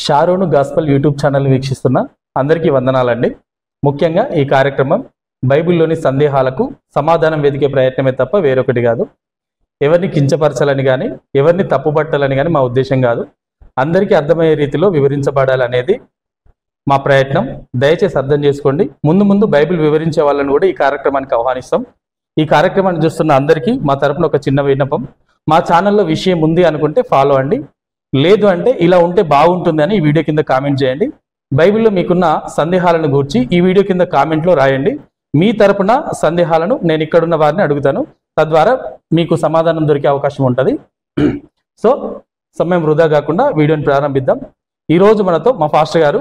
Sharon gospel YouTube channel వీక్షిస్తున్న అందరికీ వందనాలండి. ముఖ్యంగా ఈ కార్యక్రమం బైబిల్లోని సందేహాలకు సమాధానం వెతికే ప్రయత్నమే తప్ప వేరొకటి కాదు. ఎవరిని కించపరచాలని కానీ ఎవరిని తప్పుపట్టాలని కానీ మా ఉద్దేశం కాదు. అందరికీ అర్థమయ్యే రీతిలో వివరించబడాలనేది మా ప్రయత్నం. దయచేసి అర్థం చేసుకోండి. ముందు బైబిల్ వివరించే వాళ్ళని కూడా ఈ కార్యక్రమానికి ఆహ్వానిస్తాం. ఈ కార్యక్రమాన్ని చూస్తున్న అందరికీ మా తరపున ఒక చిన్న విన్నపం, మా ఛానల్లో విషయం ఉంది అనుకుంటే ఫాలో అండి, లేదు అంటే ఇలా ఉంటే బాగుంటుంది అని ఈ వీడియో కింద కామెంట్ చేయండి. బైబిల్లో మీకున్న సందేహాలను గూర్చి ఈ వీడియో కింద కామెంట్లో రాయండి. మీ తరపున సందేహాలను నేను ఇక్కడున్న వారిని అడుగుతాను, తద్వారా మీకు సమాధానం దొరికే అవకాశం ఉంటుంది. సో సమయం వృధా కాకుండా వీడియోని ప్రారంభిద్దాం. ఈరోజు మనతో మా ఫాస్టర్ గారు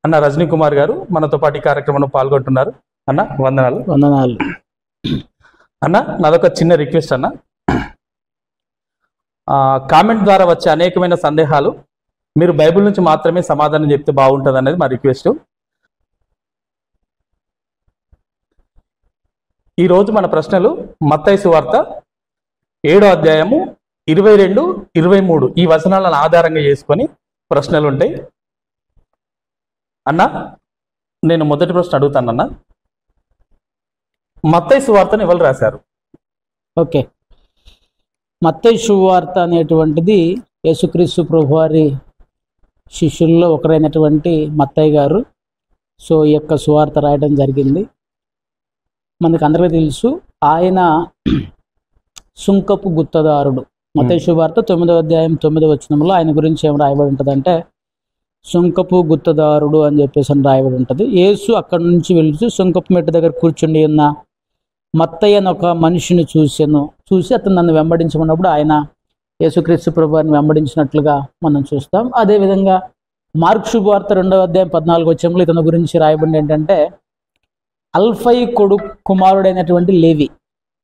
అన్న రజనీ కుమార్ గారు మనతో పాటు ఈ కార్యక్రమంలో పాల్గొంటున్నారు. అన్న వందనాలు. వందనాలు అన్న, నాదొక చిన్న రిక్వెస్ట్ అన్న, కామెంట్ ద్వారా వచ్చే అనేకమైన సందేహాలు మీరు బైబిల్ నుంచి మాత్రమే సమాధానం చెప్తే బాగుంటుంది అనేది మా రిక్వెస్ట్. ఈరోజు మన ప్రశ్నలు మత్తయి సువార్త 7వ అధ్యాయము 22, 23 ఈ వచనాలను ఆధారంగా చేసుకొని ప్రశ్నలు ఉంటాయి. అన్న, నేను మొదటి ప్రశ్న అడుగుతానన్న, మత్తయి సువార్తను ఎవరు రాశారు? ఓకే, మత్తయి సువార్త అనేటువంటిది యేసుక్రీస్తు ప్రభువారి శిష్యుల్లో ఒకరైనటువంటి మత్తయి గారు సో ఈ యొక్క సువార్త రాయడం జరిగింది. మనకు అందరికీ తెలుసు, ఆయన సుంకపు గుత్తదారుడు. మత్తయి సువార్త 9వ అధ్యాయం 9వ వచనంలో ఆయన గురించి ఏం రాయబడి ఉంటుందంటే సుంకపు గుత్తదారుడు అని చెప్పేసి అని రాయబడి ఉంటుంది. యేసు అక్కడి నుంచి వెళ్తూ సుంకపు మెట్టు దగ్గర కూర్చుండి ఉన్న మత్తయి అని ఒక మనిషిని చూసి అతను నన్ను వెంబడించమన్నప్పుడు ఆయన యేసుక్రీస్తు ప్రభువారిని వెంబడించినట్లుగా మనం చూస్తాం. అదేవిధంగా మార్కు శుభవార్త 2వ అధ్యాయం 14వ వచనంలో ఇతని గురించి రాయబడి ఏంటంటే అల్ఫై కుమారుడైనటువంటి లేవి,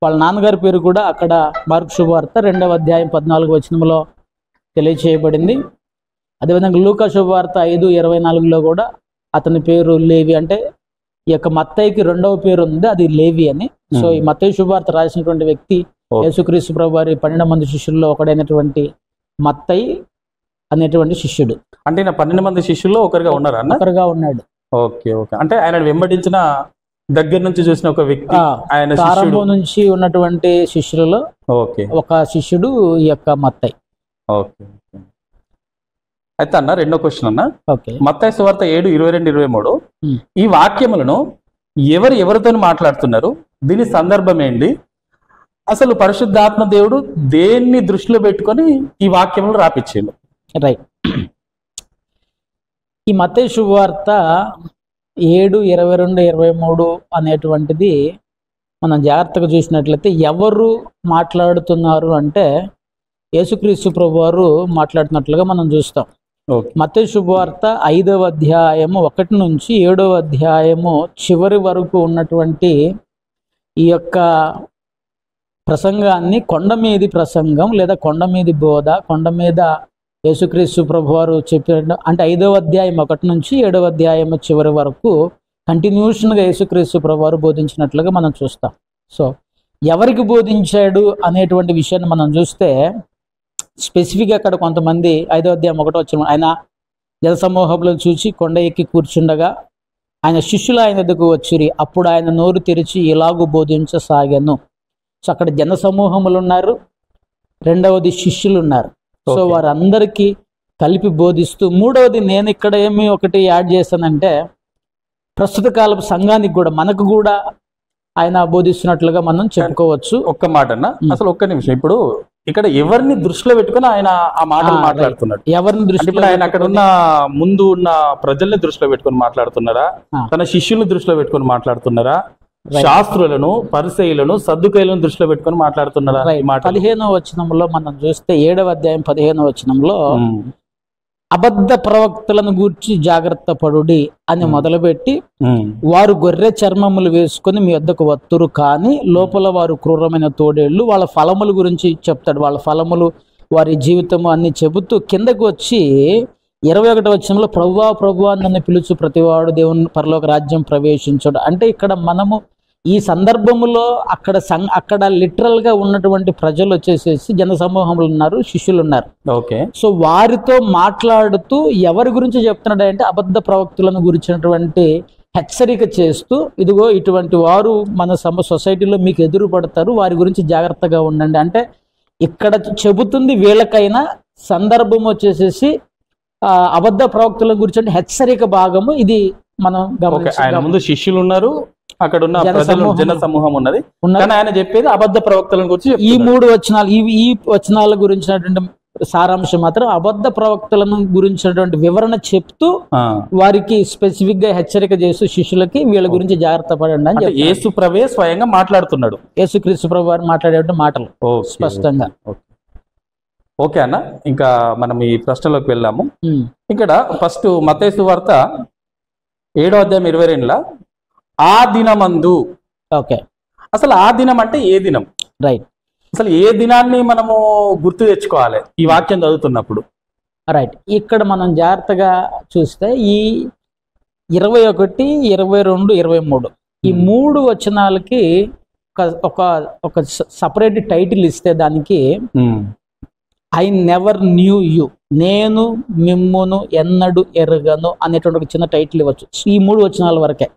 వాళ్ళ నాన్నగారి పేరు కూడా అక్కడ మార్కు శుభవార్త 2వ అధ్యాయం 14వ వచనంలో తెలియచేయబడింది. అదేవిధంగా లూకా శుభవార్త 5:24లో కూడా అతని పేరు లేవి, అంటే ఈ యొక్క మత్తయికి 2వ పేరు ఉంది, అది లేవి అని. సో ఈ మత్తయి శుభవార్త రాసినటువంటి వ్యక్తి యేసుక్రీస్తు ప్రభువారి 12 మంది శిష్యుల్లో ఒకడైనటువంటి మత్తయి అనేటువంటి శిష్యుడు. అంటే నా 12 మంది శిష్యుల్లో ఒకరిగా ఉన్నారా? ఒకరుగా ఉన్నాడు. ఓకే ఓకే, అంటే ఆయన వెంబడించిన దగ్గర నుంచి చూసిన ఒక వ్యక్తి, ఆయన ప్రారంభం నుంచి ఉన్నటువంటి శిష్యులలో ఓకే ఒక శిష్యుడు ఈ యొక్క మత్తయి. ఓకే, అయితే అన్న రెండో క్వశ్చన్ అన్న, ఓకే, మత్తయి సువార్త 7:22, 23 ఈ వాక్యములను ఎవరితో మాట్లాడుతున్నారు? దీని సందర్భం ఏంటి? అసలు పరిశుద్ధాత్మ దేవుడు దేన్ని దృష్టిలో పెట్టుకొని ఈ వాక్యములు రాపిచ్చేయండు? రైట్, ఈ మత్తయి శుభవార్త 7:22, 23 అనేటువంటిది మనం జాగ్రత్తగా చూసినట్లయితే ఎవరు మాట్లాడుతున్నారు అంటే యేసుక్రీస్తు ప్రభువారు మాట్లాడుతున్నట్లుగా మనం చూస్తాం. మత్తయి శుభవార్త 5వ అధ్యాయము 1 నుంచి 7వ అధ్యాయము చివరి వరకు ఉన్నటువంటి ఈ యొక్క ప్రసంగాన్ని కొండ మీది ప్రసంగం లేదా కొండ మీది బోధ, కొండ మీద యేసుక్రీస్తు ప్రభువారు చెప్పిన, అంటే 5వ అధ్యాయం 1 నుంచి 7వ అధ్యాయం చివరి వరకు కంటిన్యూషన్గా యేసుక్రీస్తు ప్రభువారు బోధించినట్లుగా మనం చూస్తాం. సో ఎవరికి బోధించాడు అనేటువంటి విషయాన్ని మనం చూస్తే స్పెసిఫిక్గా అక్కడ కొంతమంది 5వ అధ్యాయం 1వ వచనం ఆయన జనసమూహంలో చూసి కొండ ఎక్కి కూర్చుండగా ఆయన శిష్యులు ఆయన ఎదుగు వచ్చిరి, అప్పుడు ఆయన నోరు తెరిచి ఇలాగూ బోధించసాగాను. సో అక్కడ జనసమూహములు ఉన్నారు, రెండవది శిష్యులు ఉన్నారు. సో వారందరికీ కలిపి బోధిస్తూ, మూడవది నేను ఇక్కడ ఏమి ఒకటి యాడ్ చేస్తానంటే ప్రస్తుత కాలపు సంఘానికి కూడా మనకు కూడా ఆయన బోధిస్తున్నట్లుగా మనం చెప్పుకోవచ్చు. ఒక్క మాట అన్న, అసలు ఒక్క నిమిషం, ఇప్పుడు ఇక్కడ ఎవరిని దృష్టిలో పెట్టుకుని ఆయన ఆ మాటలు మాట్లాడుతున్నాడు? ఎవరిని దృష్టిలో? ఆయన అక్కడ ఉన్న ముందు ఉన్న ప్రజల్ని దృష్టిలో పెట్టుకొని మాట్లాడుతున్నారా? తన శిష్యుల్ని దృష్టిలో పెట్టుకొని మాట్లాడుతున్నారా? శాస్త్రులను, పరిసయ్యులను, సద్దుకయ్యులను దృష్టిలో పెట్టుకొని మాట్లాడుతున్నారా? 15వ వచనంలో మనం చూస్తే 7వ అధ్యాయం 15వ వచనంలో అబద్ధ ప్రవక్తలను గూర్చి జాగ్రత్త పడుడి అని మొదలుపెట్టి, వారు గొర్రె చర్మములు వేసుకొని మీ వద్దకు వత్తురు, కానీ లోపల వారు క్రూరమైన తోడేళ్లు. వాళ్ళ ఫలముల గురించి చెప్తాడు, వాళ్ళ ఫలములు, వారి జీవితము అన్ని చెబుతూ కిందకు వచ్చి 21వ వచనంలో ప్రభువా ప్రభువా నన్ను పిలుచు ప్రతివాడు దేవుని పరలోక రాజ్యం ప్రవేశించడు. అంటే ఇక్కడ మనము ఈ సందర్భంలో అక్కడ లిటరల్ గా ఉన్నటువంటి ప్రజలు వచ్చేసేసి జన సమూహములు ఉన్నారు, శిష్యులు ఉన్నారు. ఓకే. సో వారితో మాట్లాడుతూ ఎవరి గురించి చెప్తున్నాడు అంటే అబద్ధ ప్రవక్తులను గురించినటువంటి హెచ్చరిక చేస్తూ, ఇదిగో ఇటువంటి వారు మన సొసైటీలో మీకు ఎదురు పడతారు, వారి గురించి జాగ్రత్తగా ఉండండి. అంటే ఇక్కడ చెబుతుంది వీళ్ళకైనా, సందర్భం వచ్చేసేసి అబద్ధ ప్రవక్తుల గురించి హెచ్చరిక భాగము ఇది మనం ఆయన ముందు శిష్యులు ఉన్నారు, అక్కడ ఉన్న జన సమూహం ఉన్నది, కానీ ఆయన చెప్పేది అబద్ధ ప్రవక్తల గురించి. ఈ 3 వచనాలు ఈ వచనాల గురించినటువంటి సారాంశం మాత్రం అబద్ధ ప్రవక్తలను గురించినటువంటి వివరణ చెప్తూ వారికి స్పెసిఫిక్ గా హెచ్చరిక చేస్తూ శిష్యులకి వీళ్ళ గురించి జాగ్రత్త పడండి అని చెప్పి యేసు ప్రభువే స్వయంగా మాట్లాడుతున్నాడు. యేసుక్రీస్తు ప్రభు వారు మాట్లాడే మాటలు స్పష్టంగా. ఓకే అన్న, ఇంకా మనం ఈ ప్రశ్నలోకి వెళ్ళాము. ఇక్కడ ఫస్ట్ మత్తయి సువార్త 7వ అధ్యాయం 22 ఆ దినమందు. ఓకే. అసలు ఆ దినం అంటే ఏ దినం? రైట్. అసలు ఏ దినాన్ని మనము గుర్తు తెచ్చుకోవాలి ఈ వాక్యం చదువుతున్నప్పుడు? రైట్. ఇక్కడ మనం జాగ్రత్తగా చూస్తే ఈ 21, 22, 23 ఈ 3 వచనాలకి ఒక సపరేట్ టైటిల్ ఇస్తే దానికి ఐ నెవర్ న్యూ యూ, నేను మిమ్మును ఎన్నడు ఎరగను అనేటువంటి ఒక చిన్న టైటిల్ ఇవ్వచ్చు ఈ 3 వచనాల వరకే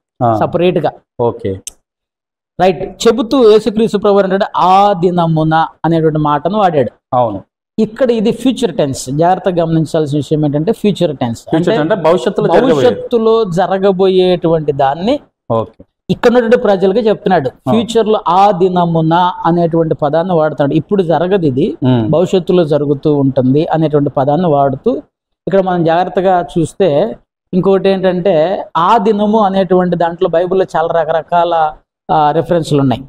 సపరేట్ గా. ఓకే. రైట్. చెబుతూ యేసుక్రీస్తు ప్రభువు అంటే ఆ దినమున అనేటువంటి మాటను వాడాడు. అవును. ఇక్కడ ఇది ఫ్యూచర్ టెన్స్. జాగ్రత్తగా గమనించాల్సిన విషయం ఏంటంటే ఫ్యూచర్ టెన్స్ అంటే భవిష్యత్తులో జరగబోయేటువంటి దాన్ని ఇక్కడ ఉన్నటువంటి ప్రజలకి చెప్తున్నాడు. ఫ్యూచర్ లో ఆ దినమున అనేటువంటి పదాన్ని వాడుతున్నాడు. ఇప్పుడు జరగదు, ఇది భవిష్యత్తులో జరుగుతూ ఉంటుంది అనేటువంటి పదాన్ని వాడుతూ ఇక్కడ మనం జాగ్రత్తగా చూస్తే ఇంకొకటి ఏంటంటే ఆ దినము అనేటువంటి దాంట్లో బైబిల్లో చాలా రకరకాల రెఫరెన్స్లు ఉన్నాయి.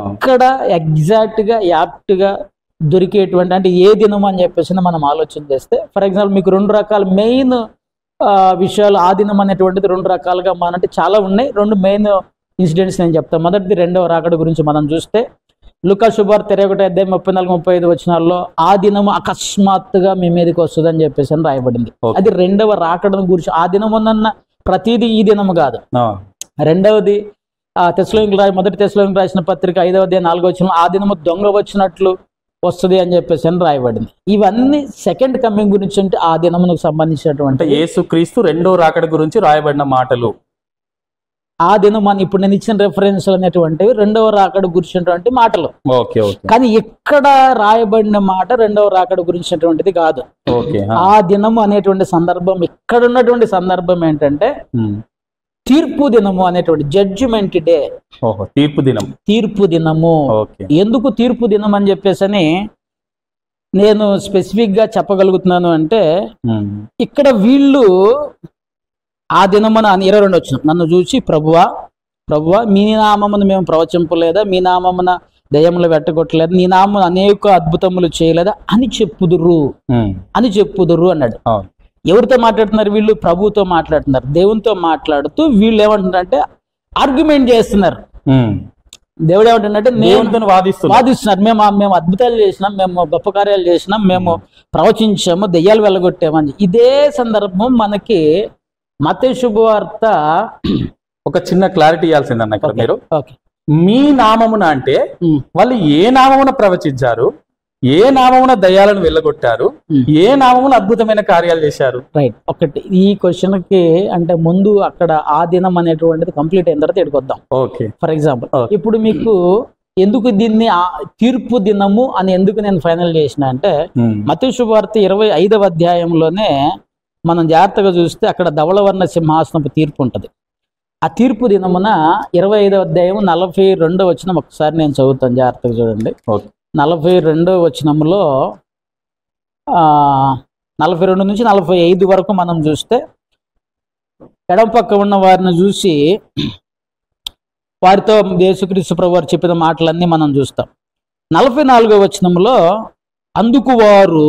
ఇక్కడ ఎగ్జాక్ట్ గా యాప్ట్ గా దొరికేటువంటి అంటే ఏ దినము అని చెప్పేసి మనం ఆలోచన చేస్తే, ఫర్ ఎగ్జాంపుల్ మీకు 2 రకాల మెయిన్ విషయాలు ఆ దినం అనేటువంటిది 2 రకాలుగా అంటే చాలా ఉన్నాయి. 2 మెయిన్ ఇన్సిడెంట్స్ నేను చెప్తాను. మొదటిది రెండవ రాకడ గురించి మనం చూస్తే లూకా శుభవార్త 21 అధ్యాయం 34-35 వచనాల్లో ఆ దినము అకస్మాత్తుగా మీ మీదకి వస్తుంది అని చెప్పేసి అని రాయబడింది. అది రెండవ రాకడ గురించి. ఆ దినమున్న ప్రతిదీ ఈ దినము కాదు. రెండవది మొదటి తెస్సలోనికీయులకు రాసిన పత్రిక 5వ అధ్యాయం 4వ వచనం ఆ దినము దొంగ వచ్చినట్లు వస్తుంది అని చెప్పేసి అని రాయబడింది. ఇవన్నీ సెకండ్ కమింగ్ గురించి అంటే ఆ దినమునకు సంబంధించినటువంటి యేసుక్రీస్తు రెండో రాకడ గురించి రాయబడిన మాటలు. ఆ దినం అని ఇప్పుడు నేను ఇచ్చిన రెఫరెన్స్ అనేటువంటివి రెండవ రాకడ గురించినటువంటి మాటలు. కానీ ఇక్కడ రాయబడిన మాట రెండవ రాకడ గురించినటువంటిది కాదు. ఆ దినము అనేటువంటి సందర్భం, ఇక్కడ ఉన్నటువంటి సందర్భం ఏంటంటే తీర్పు దినము అనేటువంటి జడ్జిమెంట్ డే. తీర్పు దినము. ఎందుకు తీర్పు దినం అని చెప్పేసి నేను స్పెసిఫిక్ గా చెప్పగలుగుతున్నాను అంటే ఇక్కడ వీళ్ళు ఆ దినమున 22 వచ్చిన నన్ను చూసి ప్రభువా మీ నామమును మేము ప్రవచింపలేదా, మీ నామమున దయ్యములు వెట్టగొట్టలేదా, నీ నామమున అనేక అద్భుతములు చేయలేదా అని చెప్పుదురు అన్నాడు. ఎవరితో మాట్లాడుతున్నారు వీళ్ళు? ప్రభువుతో మాట్లాడుతున్నారు. దేవునితో మాట్లాడుతూ వీళ్ళు ఏమంటున్నారంటే ఆర్గ్యుమెంట్ చేస్తున్నారు. దేవుడు ఏమంటున్నారంటే దేవునితో వాదిస్తున్నారు. మేము అద్భుతాలు చేసినాం, మేము గొప్ప కార్యాలు చేసినాం, మేము ప్రవచించాము, దెయ్యాలు వెళ్ళగొట్టామని. ఇదే సందర్భం మనకి మత్తయి శుభవార్త ఒక చిన్న క్లారిటీ ఇవ్వాల్సిందన్న ఇక్కడ మీరు. మీ నామమున అంటే వాళ్ళు ఏ నామమున ప్రవచించారు, ఏ నామమున దయ్యాలను వెళ్ళగొట్టారు, ఏ నామమున అద్భుతమైన కార్యాలు చేశారు? రైట్. ఒకటి ఈ క్వశ్చన్ కి అంటే ముందు అక్కడ ఆ దినం అనేటువంటిది కంప్లీట్ అయిన తర్వాత ఎడుకొద్దాం. ఓకే. ఫర్ ఎగ్జాంపుల్ ఇప్పుడు మీకు ఎందుకు దీన్ని తీర్పు దినము అని ఎందుకు నేను ఫైనల్ చేసిన అంటే మత్తయి శుభవార్త 25వ అధ్యాయంలోనే మనం జాగ్రత్తగా చూస్తే అక్కడ ధవళవర్ణ సింహాసనపు తీర్పు ఉంటుంది. ఆ తీర్పు దినమున 25వ అధ్యాయం 42వ వచనం ఒకసారి నేను చదువుతాను, జాగ్రత్తగా చూడండి. 42వ వచనంలో 42 నుంచి 45 వరకు మనం చూస్తే ఎడమ పక్క ఉన్న వారిని చూసి వారితో యేసుక్రీస్తు ప్రభువు వారు చెప్పిన మాటలన్నీ మనం చూస్తాం. 44వ వచనంలో అందుకు వారు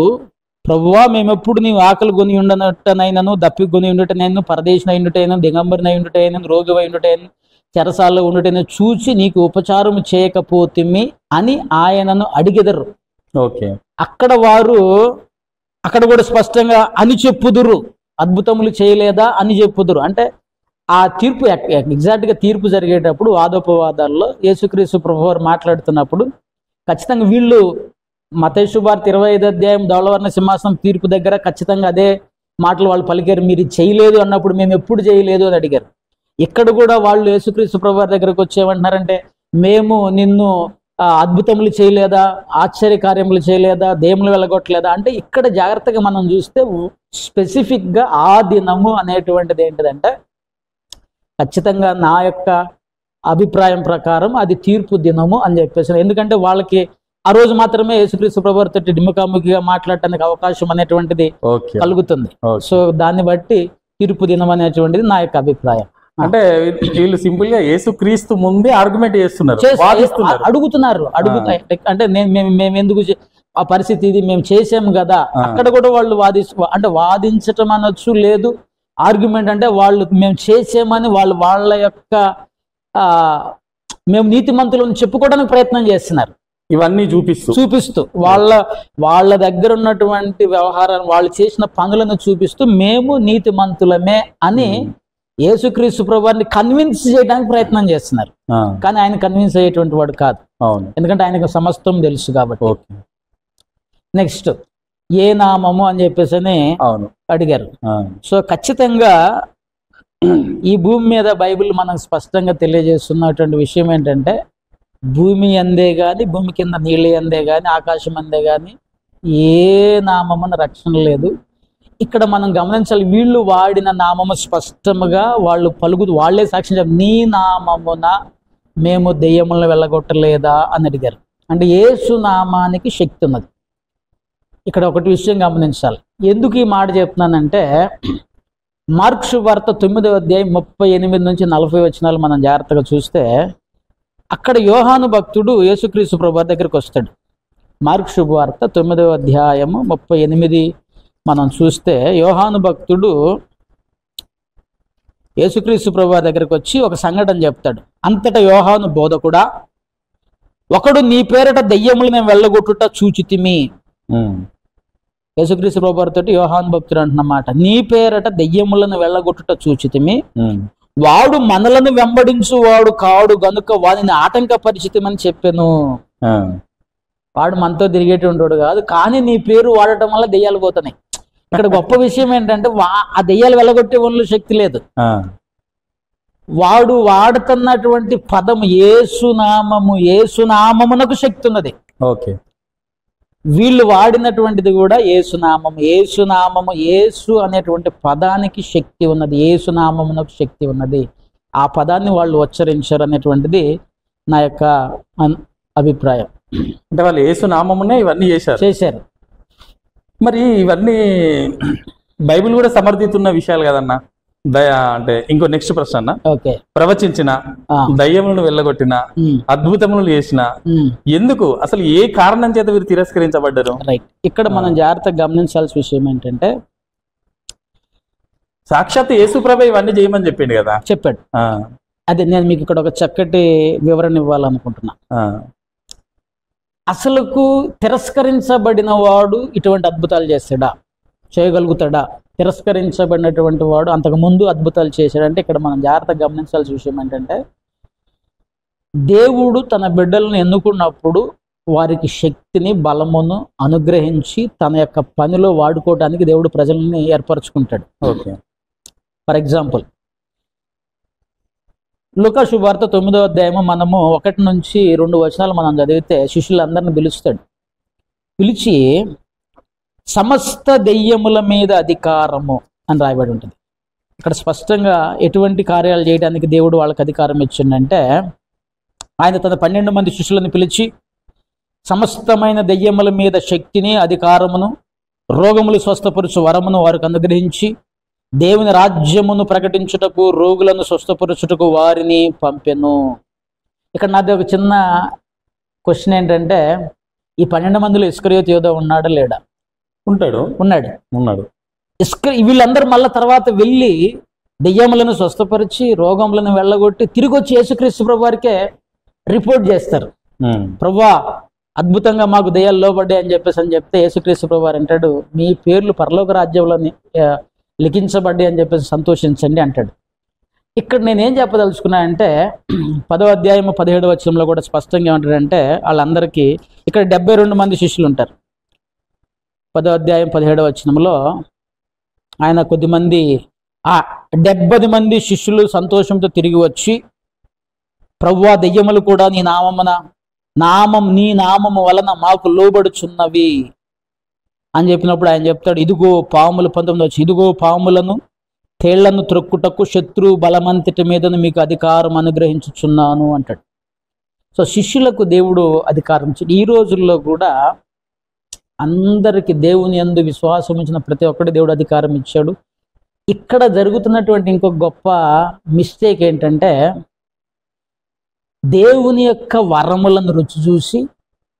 ప్రభువా మేమెప్పుడు నీవు ఆకలి కొని ఉండనట్టనైనను, దప్పి కొని ఉండుటనైనను, పరదేశిన ఉండుటైనను, దిగంబరిన ఉండుటైనను, రోగివై ఉండుటైనను, చెరసాల్లో ఉండుటైన చూచి నీకు ఉపచారము చేయకపోతిమి అని ఆయనను అడిగెదరు. ఓకే. అక్కడ కూడా స్పష్టంగా అని చెప్పుదురు, అద్భుతములు చేయలేదా అని చెప్పుదురు. అంటే ఆ తీర్పు ఎగ్జాక్ట్గా తీర్పు జరిగేటప్పుడు వాదోపవాదాల్లో యేసుక్రీస్తు ప్రభువారు మాట్లాడుతున్నప్పుడు ఖచ్చితంగా వీళ్ళు మత్తయి సువార్త 25వ అధ్యాయం ధవళవర్ణ సింహాసనం తీర్పు దగ్గర ఖచ్చితంగా అదే మాటలు వాళ్ళు పలికారు. మీరు ఇది చేయలేదు అన్నప్పుడు మేము ఎప్పుడు చేయలేదు అని అడిగారు. ఇక్కడ కూడా వాళ్ళు యేసుక్రీస్తు ప్రభువారి దగ్గరకు వచ్చేమంటున్నారంటే మేము నిన్ను అద్భుతములు చేయలేదా, ఆశ్చర్య కార్యములు చేయలేదా, దేవుళ్ళు వెళ్ళగొట్టలేదా అంటే ఇక్కడ జాగ్రత్తగా మనం చూస్తే స్పెసిఫిక్గా ఆ దినము అనేటువంటిది ఏంటిదంటే ఖచ్చితంగా నా యొక్క అభిప్రాయం ప్రకారం అది తీర్పు దినము అని చెప్పేసి. ఎందుకంటే వాళ్ళకి ఆ రోజు మాత్రమే యేసుక్రీస్తు ప్రభువారితో ముఖాముఖిగా మాట్లాడటానికి అవకాశం అనేటువంటిది కలుగుతుంది. సో దాన్ని బట్టి తీర్పు దినం అనేటువంటిది నా యొక్క అభిప్రాయం. అంటే వీళ్ళు సింపుల్ గా యేసుక్రీస్తు ముందే ఆర్గ్యుమెంట్ చేస్తున్నారు, అడుగుతున్నారు. అంటే మేము ఎందుకు ఆ పరిస్థితి ఇది మేము చేసాము కదా, అక్కడ కూడా వాళ్ళు అంటే వాదించటం అనొచ్చు, లేదు ఆర్గ్యుమెంట్ అంటే వాళ్ళు మేము చేసామని వాళ్ళ యొక్క మేము నీతిమంతులను చెప్పుకోవడానికి ప్రయత్నం చేస్తున్నారు. ఇవన్నీ చూపిస్తూ వాళ్ళ దగ్గర ఉన్నటువంటి వ్యవహారాన్ని వాళ్ళు చేసిన పనులను చూపిస్తూ మేము నీతిమంతులమే అని యేసుక్రీస్తు ప్రభువారిని కన్విన్స్ చేయడానికి ప్రయత్నం చేస్తున్నారు. కానీ ఆయన కన్విన్స్ అయ్యేటువంటి వాడు కాదు, ఎందుకంటే ఆయనకు సమస్తం తెలుసు కాబట్టి. నెక్స్ట్ ఏ నామము అని చెప్పేసి అడిగారు. సో ఖచ్చితంగా ఈ భూమి మీద బైబిల్ మనకు స్పష్టంగా తెలియజేస్తున్నటువంటి విషయం ఏంటంటే భూమి అందే గాని, భూమి కింద నీళ్ళ అందే గాని, ఆకాశం అందే గాని ఏ నామమున రక్షణ లేదు. ఇక్కడ మనం గమనించాలి, వీళ్ళు వాడిన నామము స్పష్టముగా వాళ్ళే సాక్ష్యం చెప్పారు, నీ నామమున మేము దెయ్యములను వెళ్ళగొట్టలేదా అని అడిగారు. అంటే యేసు నామానికి శక్తి ఉన్నది. ఇక్కడ ఒకటి విషయం గమనించాలి. ఎందుకు ఈ మాట చెప్తున్నానంటే మార్కు సువార్త 9వ అధ్యాయం 38 నుంచి 40 వచనాలు మనం జాగ్రత్తగా చూస్తే అక్కడ యోహాను భక్తుడు యేసుక్రీస్తు ప్రభువారి దగ్గరికి వస్తాడు. మార్కు సువార్త 9వ అధ్యాయము 38 మనం చూస్తే యోహాను భక్తుడు యేసుక్రీస్తు ప్రభువారి దగ్గరికి వచ్చి ఒక సంఘటన చెప్తాడు. అంతటా యోహాను బోధకుడా, ఒకడు నీ పేరట దెయ్యములను వెళ్ళగొట్టుట చూచితిమి. యేసుక్రీస్తు ప్రభువారితో యోహాను భక్తుడు అంటున్నమాట, నీ పేరట దెయ్యములను వెళ్ళగొట్టుట చూచితిమి, వాడు మనలను వెంబడించు వాడు కాడు గనుక వాడిని ఆటంకపరిచితమని చెప్పాను. వాడు మనతో తిరిగేటువంటి కాదు, కానీ నీ పేరు వాడటం వల్ల దెయ్యాలు పోతున్నాయి. ఇక్కడ గొప్ప విషయం ఏంటంటే ఆ దెయ్యాలు వెళ్ళగొట్టే వాళ్ళు శక్తి లేదు. వాడు వాడుతున్నటువంటి పదం యేసునామము, యేసునామమునకు శక్తి ఉన్నది. వీళ్ళు వాడినటువంటిది కూడా యేసునామము. యేసు అనేటువంటి పదానికి శక్తి ఉన్నది, యేసునామమునకు శక్తి ఉన్నది. ఆ పదాన్ని వాళ్ళు ఉచ్చరించారు అనేటువంటిది నా యొక్క అభిప్రాయం. అంటే వాళ్ళు యేసునామమునే ఇవన్నీ చేశారు. మరి ఇవన్నీ బైబిల్ కూడా సమర్థితున్న విషయాలు కదన్నా. అంటే ఇంకో నెక్స్ట్ ప్రశ్న అన్న, ప్రవచించిన, దయ్యములను వెళ్ళగొట్టిన, అద్భుతములు చేసిన, ఎందుకు అసలు ఏ కారణం చేత వీరు తిరస్కరించబడ్డారు? రైట్, ఇక్కడ మనం జాగ్రత్తగా గమనించాల్సిన విషయం ఏంటంటే సాక్షాత్ యేసుప్రభు ఇవన్నీ చేయమని చెప్పిండు కదా. చెప్పాడు. అదే నేను మీకు ఇక్కడ ఒక చక్కటి వివరణ ఇవ్వాలనుకుంటున్నా. అసలుకు తిరస్కరించబడిన వాడు ఇటువంటి అద్భుతాలు చేస్తాడా, చేయగలుగుతాడా? తిరస్కరించబడినటువంటి వాడు అంతకుముందు అద్భుతాలు చేశాడంటే ఇక్కడ మనం జాగ్రత్తగా గమనించాల్సిన విషయం ఏంటంటే దేవుడు తన బిడ్డలను ఎన్నుకున్నప్పుడు వారికి శక్తిని, బలమును అనుగ్రహించి తన యొక్క పనిలో వాడుకోవడానికి దేవుడు ప్రజల్ని ఏర్పరచుకుంటాడు. ఫర్ ఎగ్జాంపుల్ లూకా సువార్త 9వ అధ్యాయము మనము 1 నుంచి 2 వచనాలు మనం చదివితే శిష్యులందరిని పిలుస్తాడు. పిలిచి సమస్త దెయ్యముల మీద అధికారము అని రాయబడి ఉంటుంది. ఇక్కడ స్పష్టంగా ఎటువంటి కార్యాలు చేయడానికి దేవుడు వాళ్ళకి అధికారం ఇచ్చిండంటే ఆయన తన 12 మంది శిష్యులను పిలిచి సమస్తమైన దెయ్యముల మీద శక్తిని, అధికారమును, రోగములు స్వస్థపరచు వరమును వారికి అనుగ్రహించి దేవుని రాజ్యమును ప్రకటించుటకు, రోగులను స్వస్థపరచుటకు వారిని పంపెను. ఇక్కడ నాది ఒక చిన్న క్వశ్చన్ ఏంటంటే ఈ 12 మందిలో ఇస్కరియోతు యోధా ఉన్నాడా లేడా? ఉన్నాడు. వీళ్ళందరూ మళ్ళా తర్వాత వెళ్ళి దెయ్యములను స్వస్థపరిచి రోగములను వెళ్ళగొట్టి తిరిగి వచ్చి యేసుక్రీస్తు ప్రభువారికే రిపోర్ట్ చేస్తారు. ప్రభువా అద్భుతంగా మాకు దెయ్యాలు లోబడ్డాయి అని చెప్తే యేసుక్రీస్తు ప్రభువారు అంటాడు, మీ పేర్లు పరలోక రాజ్యంలో లిఖించబడ్డాయి అని చెప్పేసి సంతోషించండి అంటాడు. ఇక్కడ నేనేం చెప్పదలుచుకున్నా అంటే 10వ అధ్యాయం 17వ వచనంలో కూడా స్పష్టంగా ఏమంటాడంటే వాళ్ళందరికీ ఇక్కడ 72 మంది శిష్యులు ఉంటారు. 10వ అధ్యాయం 17వ వచనంలో ఆయన కొద్దిమంది 70 మంది శిష్యులు సంతోషంతో తిరిగి వచ్చి, ప్రభువా, దెయ్యములు కూడా నీ నామము వలన మాకు లోబడుచున్నవి అని చెప్పినప్పుడు ఆయన చెప్తాడు, ఇదిగో పాములు 19 వచ్చి, ఇదిగో పాములను తేళ్లను త్రొక్కుటకు శత్రు బలమంతటి మీదను మీకు అధికారం అనుగ్రహించుచున్నాను అంటాడు. సో శిష్యులకు దేవుడు అధికారం ఇచ్చాడు. ఈ రోజుల్లో కూడా అందరికి దేవుని యందు విశ్వాసం ఇచ్చిన ప్రతి ఒక్కటి దేవుడు అధికారం ఇచ్చాడు. ఇక్కడ జరుగుతున్నటువంటి ఇంకొక గొప్ప మిస్టేక్ ఏంటంటే, దేవుని యొక్క వరములను రుచి చూసి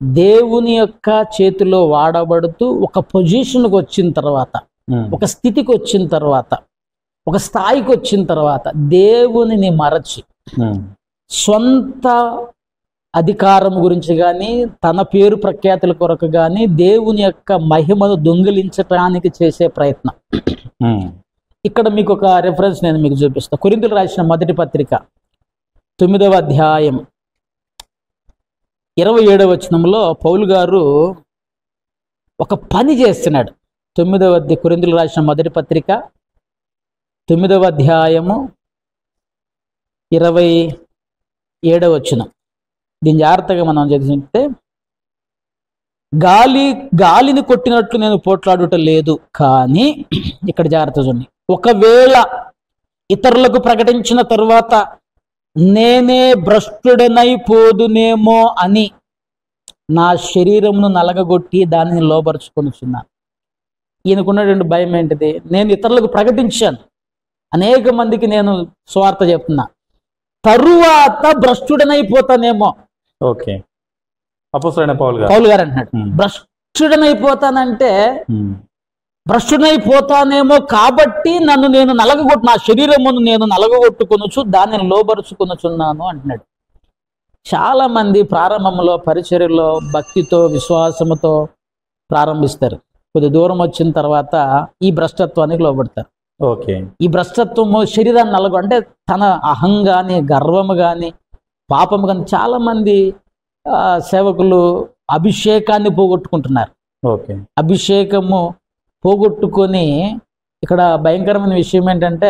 దేవుని యొక్క చేతిలో వాడబడుతూ ఒక పొజిషన్కి వచ్చిన తర్వాత, ఒక స్థితికి వచ్చిన తర్వాత, ఒక స్థాయికి వచ్చిన తర్వాత దేవునిని మరచి సొంత అధికారం గురించి కానీ తన పేరు ప్రఖ్యాతుల కొరకు కానీ దేవుని యొక్క మహిమను దొంగిలించటానికి చేసే ప్రయత్నం. ఇక్కడ మీకు ఒక రెఫరెన్స్ నేను మీకు చూపిస్తాను. కొరింథీయులకు రాసిన మొదటి పత్రిక 9వ అధ్యాయం 27వ వచనంలో పౌలు గారు ఒక పని చేస్తున్నాడు. కొరింథీయులకు రాసిన మొదటి పత్రిక 9వ అధ్యాయము 27వ వచనం. దీని జాగ్రత్తగా మనం చదివితే, గాలిని కొట్టినట్లు నేను పోట్లాడుట లేదు, కానీ ఇక్కడ జాగ్రత్త చూడండి, ఒకవేళ ఇతరులకు ప్రకటించిన తరువాత నేనే భ్రష్టుడనైపోదునేమో అని నా శరీరమును నలగగొట్టి దానిని లోబరుచుకొనిచున్నాను. ఈయనకున్నటువంటి భయం ఏంటిది? నేను ఇతరులకు ప్రకటించాను, అనేక మందికి నేను స్వార్థ చెప్తున్నా, తరువాత భ్రష్టుడనైపోతానేమో. ఓకే, అపోస్తలుడైన పౌలు గారు అంటున్నాడు, భ్రష్టుడనైపోతానంటే భ్రష్టుడనైపోతానేమో కాబట్టి నా శరీరమును నేను నలగగొట్టుకొనుచు దానిని లోబరుచుకొనుచున్నాను అంటున్నాడు. చాలా మంది ప్రారంభంలో పరిచర్యలో భక్తితో విశ్వాసముతో ప్రారంభిస్తారు. కొద్ది దూరం వచ్చిన తర్వాత ఈ భ్రష్టత్వానికి లోబడతారు. ఓకే, ఈ భ్రష్టత్వము శరీరాన్ని అంటే తన అహం కానీ గర్వము కానీ పాపము కానీ చాలా మంది సేవకులు అభిషేకాన్ని పోగొట్టుకుంటున్నారు. ఓకే, అభిషేకము పోగొట్టుకొని ఇక్కడ భయంకరమైన విషయం ఏంటంటే,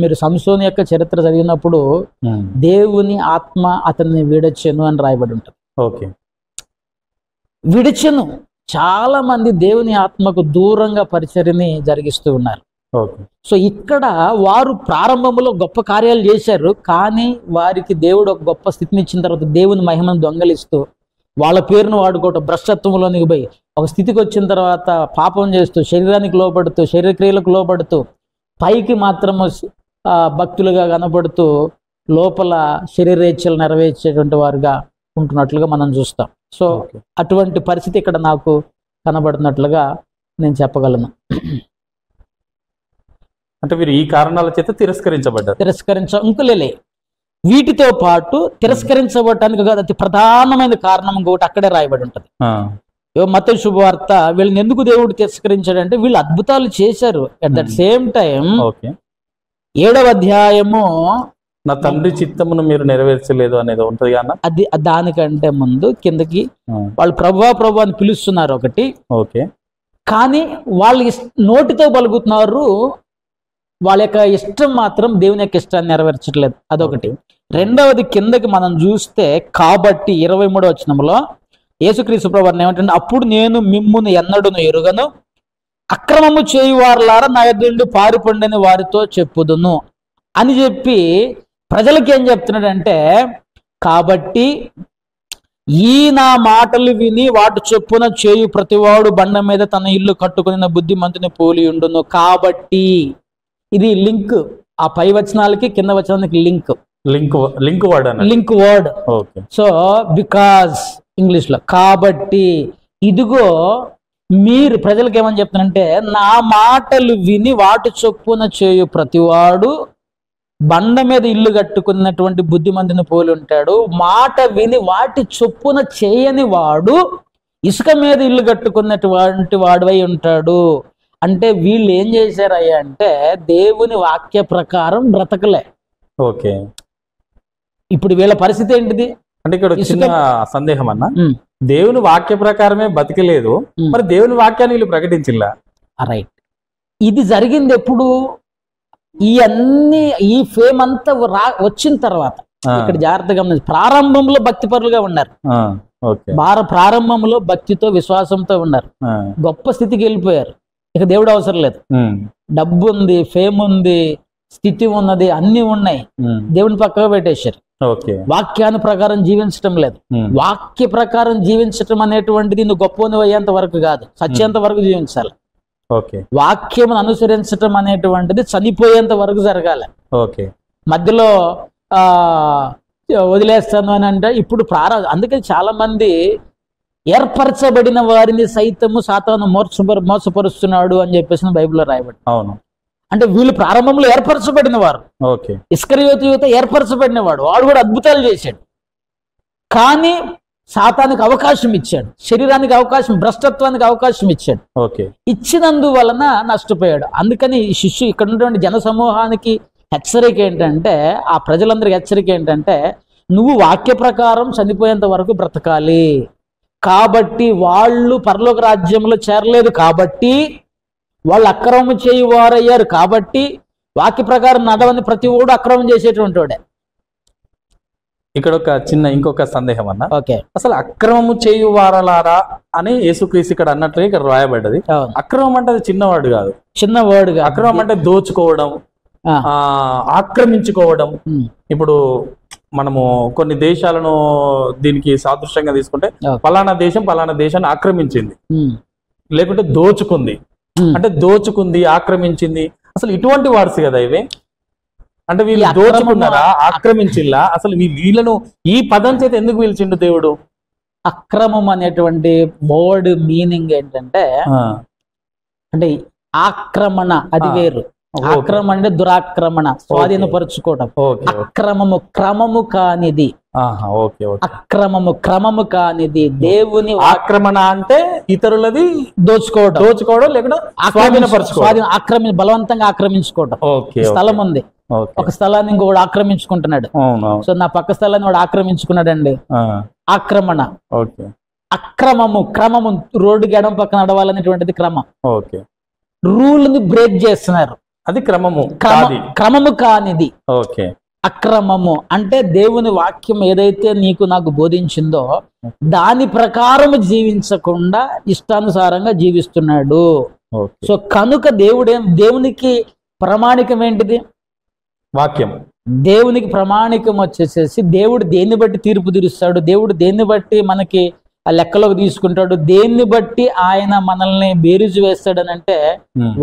మీరు సంసోను యొక్క చరిత్ర చదివినప్పుడు దేవుని ఆత్మ అతన్ని విడచెను అని రాయబడి ఉంటుంది. ఓకే, విడిచెను. చాలా మంది దేవుని ఆత్మకు దూరంగా పరిచర్యని జరిగిస్తూ ఉన్నారు. సో ఇక్కడ వారు ప్రారంభంలో గొప్ప కార్యాలు చేశారు, కానీ వారికి దేవుడు ఒక గొప్ప స్థితిని ఇచ్చిన తర్వాత దేవుని మహిమను దొంగలిస్తూ వాళ్ళ పేరును వాడుకోవటం, భ్రష్టత్వంలోనికి పోయి ఒక స్థితికి వచ్చిన తర్వాత పాపం చేస్తూ శరీరానికి లోబడుతూ శరీరక్రియలకు లోబడుతూ పైకి మాత్రము భక్తులుగా కనబడుతూ లోపల శరీరేచ్ఛలు నెరవేర్చేటువంటి వారుగా ఉంటున్నట్లుగా మనం చూస్తాం. సో అటువంటి పరిస్థితి ఇక్కడ నాకు కనబడుతున్నట్లుగా నేను చెప్పగలను. అంటే వీరు ఈ కారణాల చేత తిరస్కరించబడ్డారు. ఇంకులే వీటితో పాటు తిరస్కరించబడటానికి అతి ప్రధానమైన కారణం ఇంకొకటి అక్కడే రాయబడి ఉంటుంది. మత్తయి శుభవార్త వీళ్ళని ఎందుకు దేవుడు తిరస్కరించాడంటే వీళ్ళు అద్భుతాలు చేశారు. అట్ దట్ సేమ్ టైం 7వ అధ్యాయము నా తండ్రి చిత్తమును మీరు నెరవేర్చలేదు అనేది ఉంటది కదా, అది దానికంటే ముందు కిందకి వాళ్ళు ప్రభు అని పిలుస్తున్నారు ఒకటి. ఓకే, కానీ వాళ్ళు నోటితో పలుకుతున్నారు, వాళ్ళ యొక్క ఇష్టం మాత్రం దేవుని యొక్క ఇష్టాన్ని నెరవేర్చట్లేదు. అదొకటి. రెండవది కిందకి మనం చూస్తే కాబట్టి 23వ వచనంలో యేసుక్రీస్తు ప్రభువారు ఏమంటే, అప్పుడు నేను మిమ్మును ఎన్నడూను ఎరుగను, అక్రమము చేయువారులారా నా యొద్ద నుండి పారిపొండని వారితో చెప్పుదును అని చెప్పి ప్రజలకి ఏం చెప్తున్నాడంటే, కాబట్టి ఈ నా మాటలు విని వాటి చొప్పున చేయు ప్రతివాడు బండ మీద తన ఇల్లు కట్టుకుని బుద్ధిమంతుని పోలి ఉండును. కాబట్టి ఇది లింక్, ఆ పై వచనాలకి కింద వచనానికి link word. So because English లో కాబట్టి, ఇదిగో మీరు ప్రజలకు ఏమని చెప్తానంటే, నా మాటలు విని వాటి చొప్పున చేయు ప్రతివాడు బండ మీద ఇల్లు కట్టుకున్నటువంటి బుద్ధిమంతుని పోలి ఉంటాడు, మాట విని వాటి చొప్పున చేయని వాడు ఇసుక మీద ఇల్లు కట్టుకున్నటువంటి వాడివై ఉంటాడు. అంటే వీళ్ళు ఏం చేశారయ్యా అంటే దేవుని వాక్య ప్రకారం బ్రతకలే. ఓకే. ఇప్పుడు వీళ్ళ పరిస్థితి ఏంటిది? అంటే ఇక్కడ ఒక చిన్న సందేహం అన్న, ఉమ్, దేవుని వాక్య ప్రకారమే బతికలేదు, మరి దేవుని వాక్యాన్ని వీళ్ళు ప్రకటించిల్లా? రైట్. ఇది జరిగింది ఎప్పుడు? ఈ ఫేమ్ అంతా వచ్చిన తర్వాత. ఇక్కడ జాగ్రత్తగా గమనించి, ప్రారంభంలో భక్తిపరులుగా ఉన్నారు. ప్రారంభంలో భక్తితో విశ్వాసంతో ఉన్నారు, గొప్ప స్థితికి వెళ్ళిపోయారు. ఇక దేవుడు అవసరం లేదు. డబ్బు ఉంది, ఫేమ్ ఉంది, స్థితి ఉన్నది, అన్ని ఉన్నాయి, దేవుని పక్కగా పెట్టేశారు. వాక్యాన్ని ప్రకారం జీవించటం లేదు. వాక్య ప్రకారం జీవించటం అనేటువంటిది నువ్వు గొప్పని అయ్యేంత వరకు కాదు, సత్యంత వరకు జీవించాలి. వాక్యమును అనుసరించటం అనేటువంటిది చనిపోయేంత వరకు జరగాలి. మధ్యలో వదిలేస్తాను అని అంటే ఇప్పుడు అందుకని చాలా మంది ఏర్పరచబడిన వారిని సైతము సాతాను మోసపరుస్తున్నాడు అని చెప్పేసి బైబిల్లో రాయబడి. అవును. అంటే వీళ్ళు ప్రారంభంలో ఏర్పరచబడిన వారు. ఇస్కరియోతు యువత ఏర్పరచబడిన వాడు, వాడు కూడా అద్భుతాలు చేశాడు. కానీ సాతానికి అవకాశం ఇచ్చాడు, శరీరానికి అవకాశం, భ్రష్టత్వానికి అవకాశం ఇచ్చాడు. ఇచ్చినందువలన నష్టపోయాడు. అందుకని ఈ ఇక్కడ ఉన్నటువంటి జన సమూహానికి హెచ్చరిక ఏంటంటే, ఆ ప్రజలందరికీ హెచ్చరిక ఏంటంటే, నువ్వు వాక్య ప్రకారం చనిపోయేంత వరకు బ్రతకాలి. కాబట్టి వాళ్ళు పరలోక రాజ్యంలో చేరలేదు, కాబట్టి వాళ్ళు అక్రమం చేయువారయ్యారు. కాబట్టి వాక్య ప్రకారం నడవని ప్రతి ఓడు అక్రమం చేసేటువంటి వాడే. ఇక్కడ ఒక చిన్న ఇంకొక సందేహం అన్న, ఓకే, అసలు అక్రమము చేయువారలారా అని యేసుక్రీస్తు ఇక్కడ అన్నట్లుగా ఇక్కడ రాయబడ్డది. అక్రమం అంటే అది చిన్నవాడు కాదు, చిన్నవాడు. అక్రమం అంటే దోచుకోవడం, ఆక్రమించుకోవడం. ఇప్పుడు మనము కొన్ని దేశాలను దీనికి సాదృశ్యంగా తీసుకుంటే, పలానా దేశం పలానా దేశాన్ని ఆక్రమించింది, లేకుంటే దోచుకుంది. అంటే దోచుకుంది, ఆక్రమించింది, అసలు ఇటువంటి వార్స్ కదా ఇవి. అంటే వీళ్ళు దోచుకున్నారా, ఆక్రమించిల్లా? అసలు వీళ్ళను ఈ పదం చేత ఎందుకు పిలిచిండు దేవుడు? అక్రమం అనేటువంటి వర్డ్ మీనింగ్ ఏంటంటే, అంటే ఆక్రమణ అది వేరు. ఆక్రమణ అంటే దురాక్రమణ, స్వాధీనపరుచుకోవడం. అక్రమము క్రమము కానిది, క్రమము కానిది. దేవుని ఆక్రమణ అంటే ఇతరులది దోచుకోవడం లేకుండా బలవంతంగా ఆక్రమించుకోవడం. స్థలం ఉంది, ఒక స్థలాన్ని ఇంకొకటి ఆక్రమించుకుంటున్నాడు. సో నా పక్క స్థలాన్ని వాడు ఆక్రమించుకున్నాడండి, ఆక్రమణ. అక్రమము, క్రమము, రోడ్డుకి ఎడం పక్కన నడవాలనేటువంటిది క్రమం. రూల్ ని బ్రేక్ చేస్తున్నారు, అది క్రమము. క్రమము కానిది అక్రమము. అంటే దేవుని వాక్యం ఏదైతే నీకు నాకు బోధించిందో దాని ప్రకారం జీవించకుండా ఇష్టానుసారంగా జీవిస్తున్నాడు. సో కనుక దేవునికి ప్రమాణికం ఏంటిది? వాక్యం. దేవునికి ప్రమాణికం వచ్చేసేసి దేవుడు దేన్ని బట్టి తీర్పు తీరుస్తాడు, దేవుడు దేన్ని బట్టి మనకి ఆ లెక్కలోకి తీసుకుంటాడు, దేన్ని బట్టి ఆయన మనల్ని బేరీజు వేస్తాడని అంటే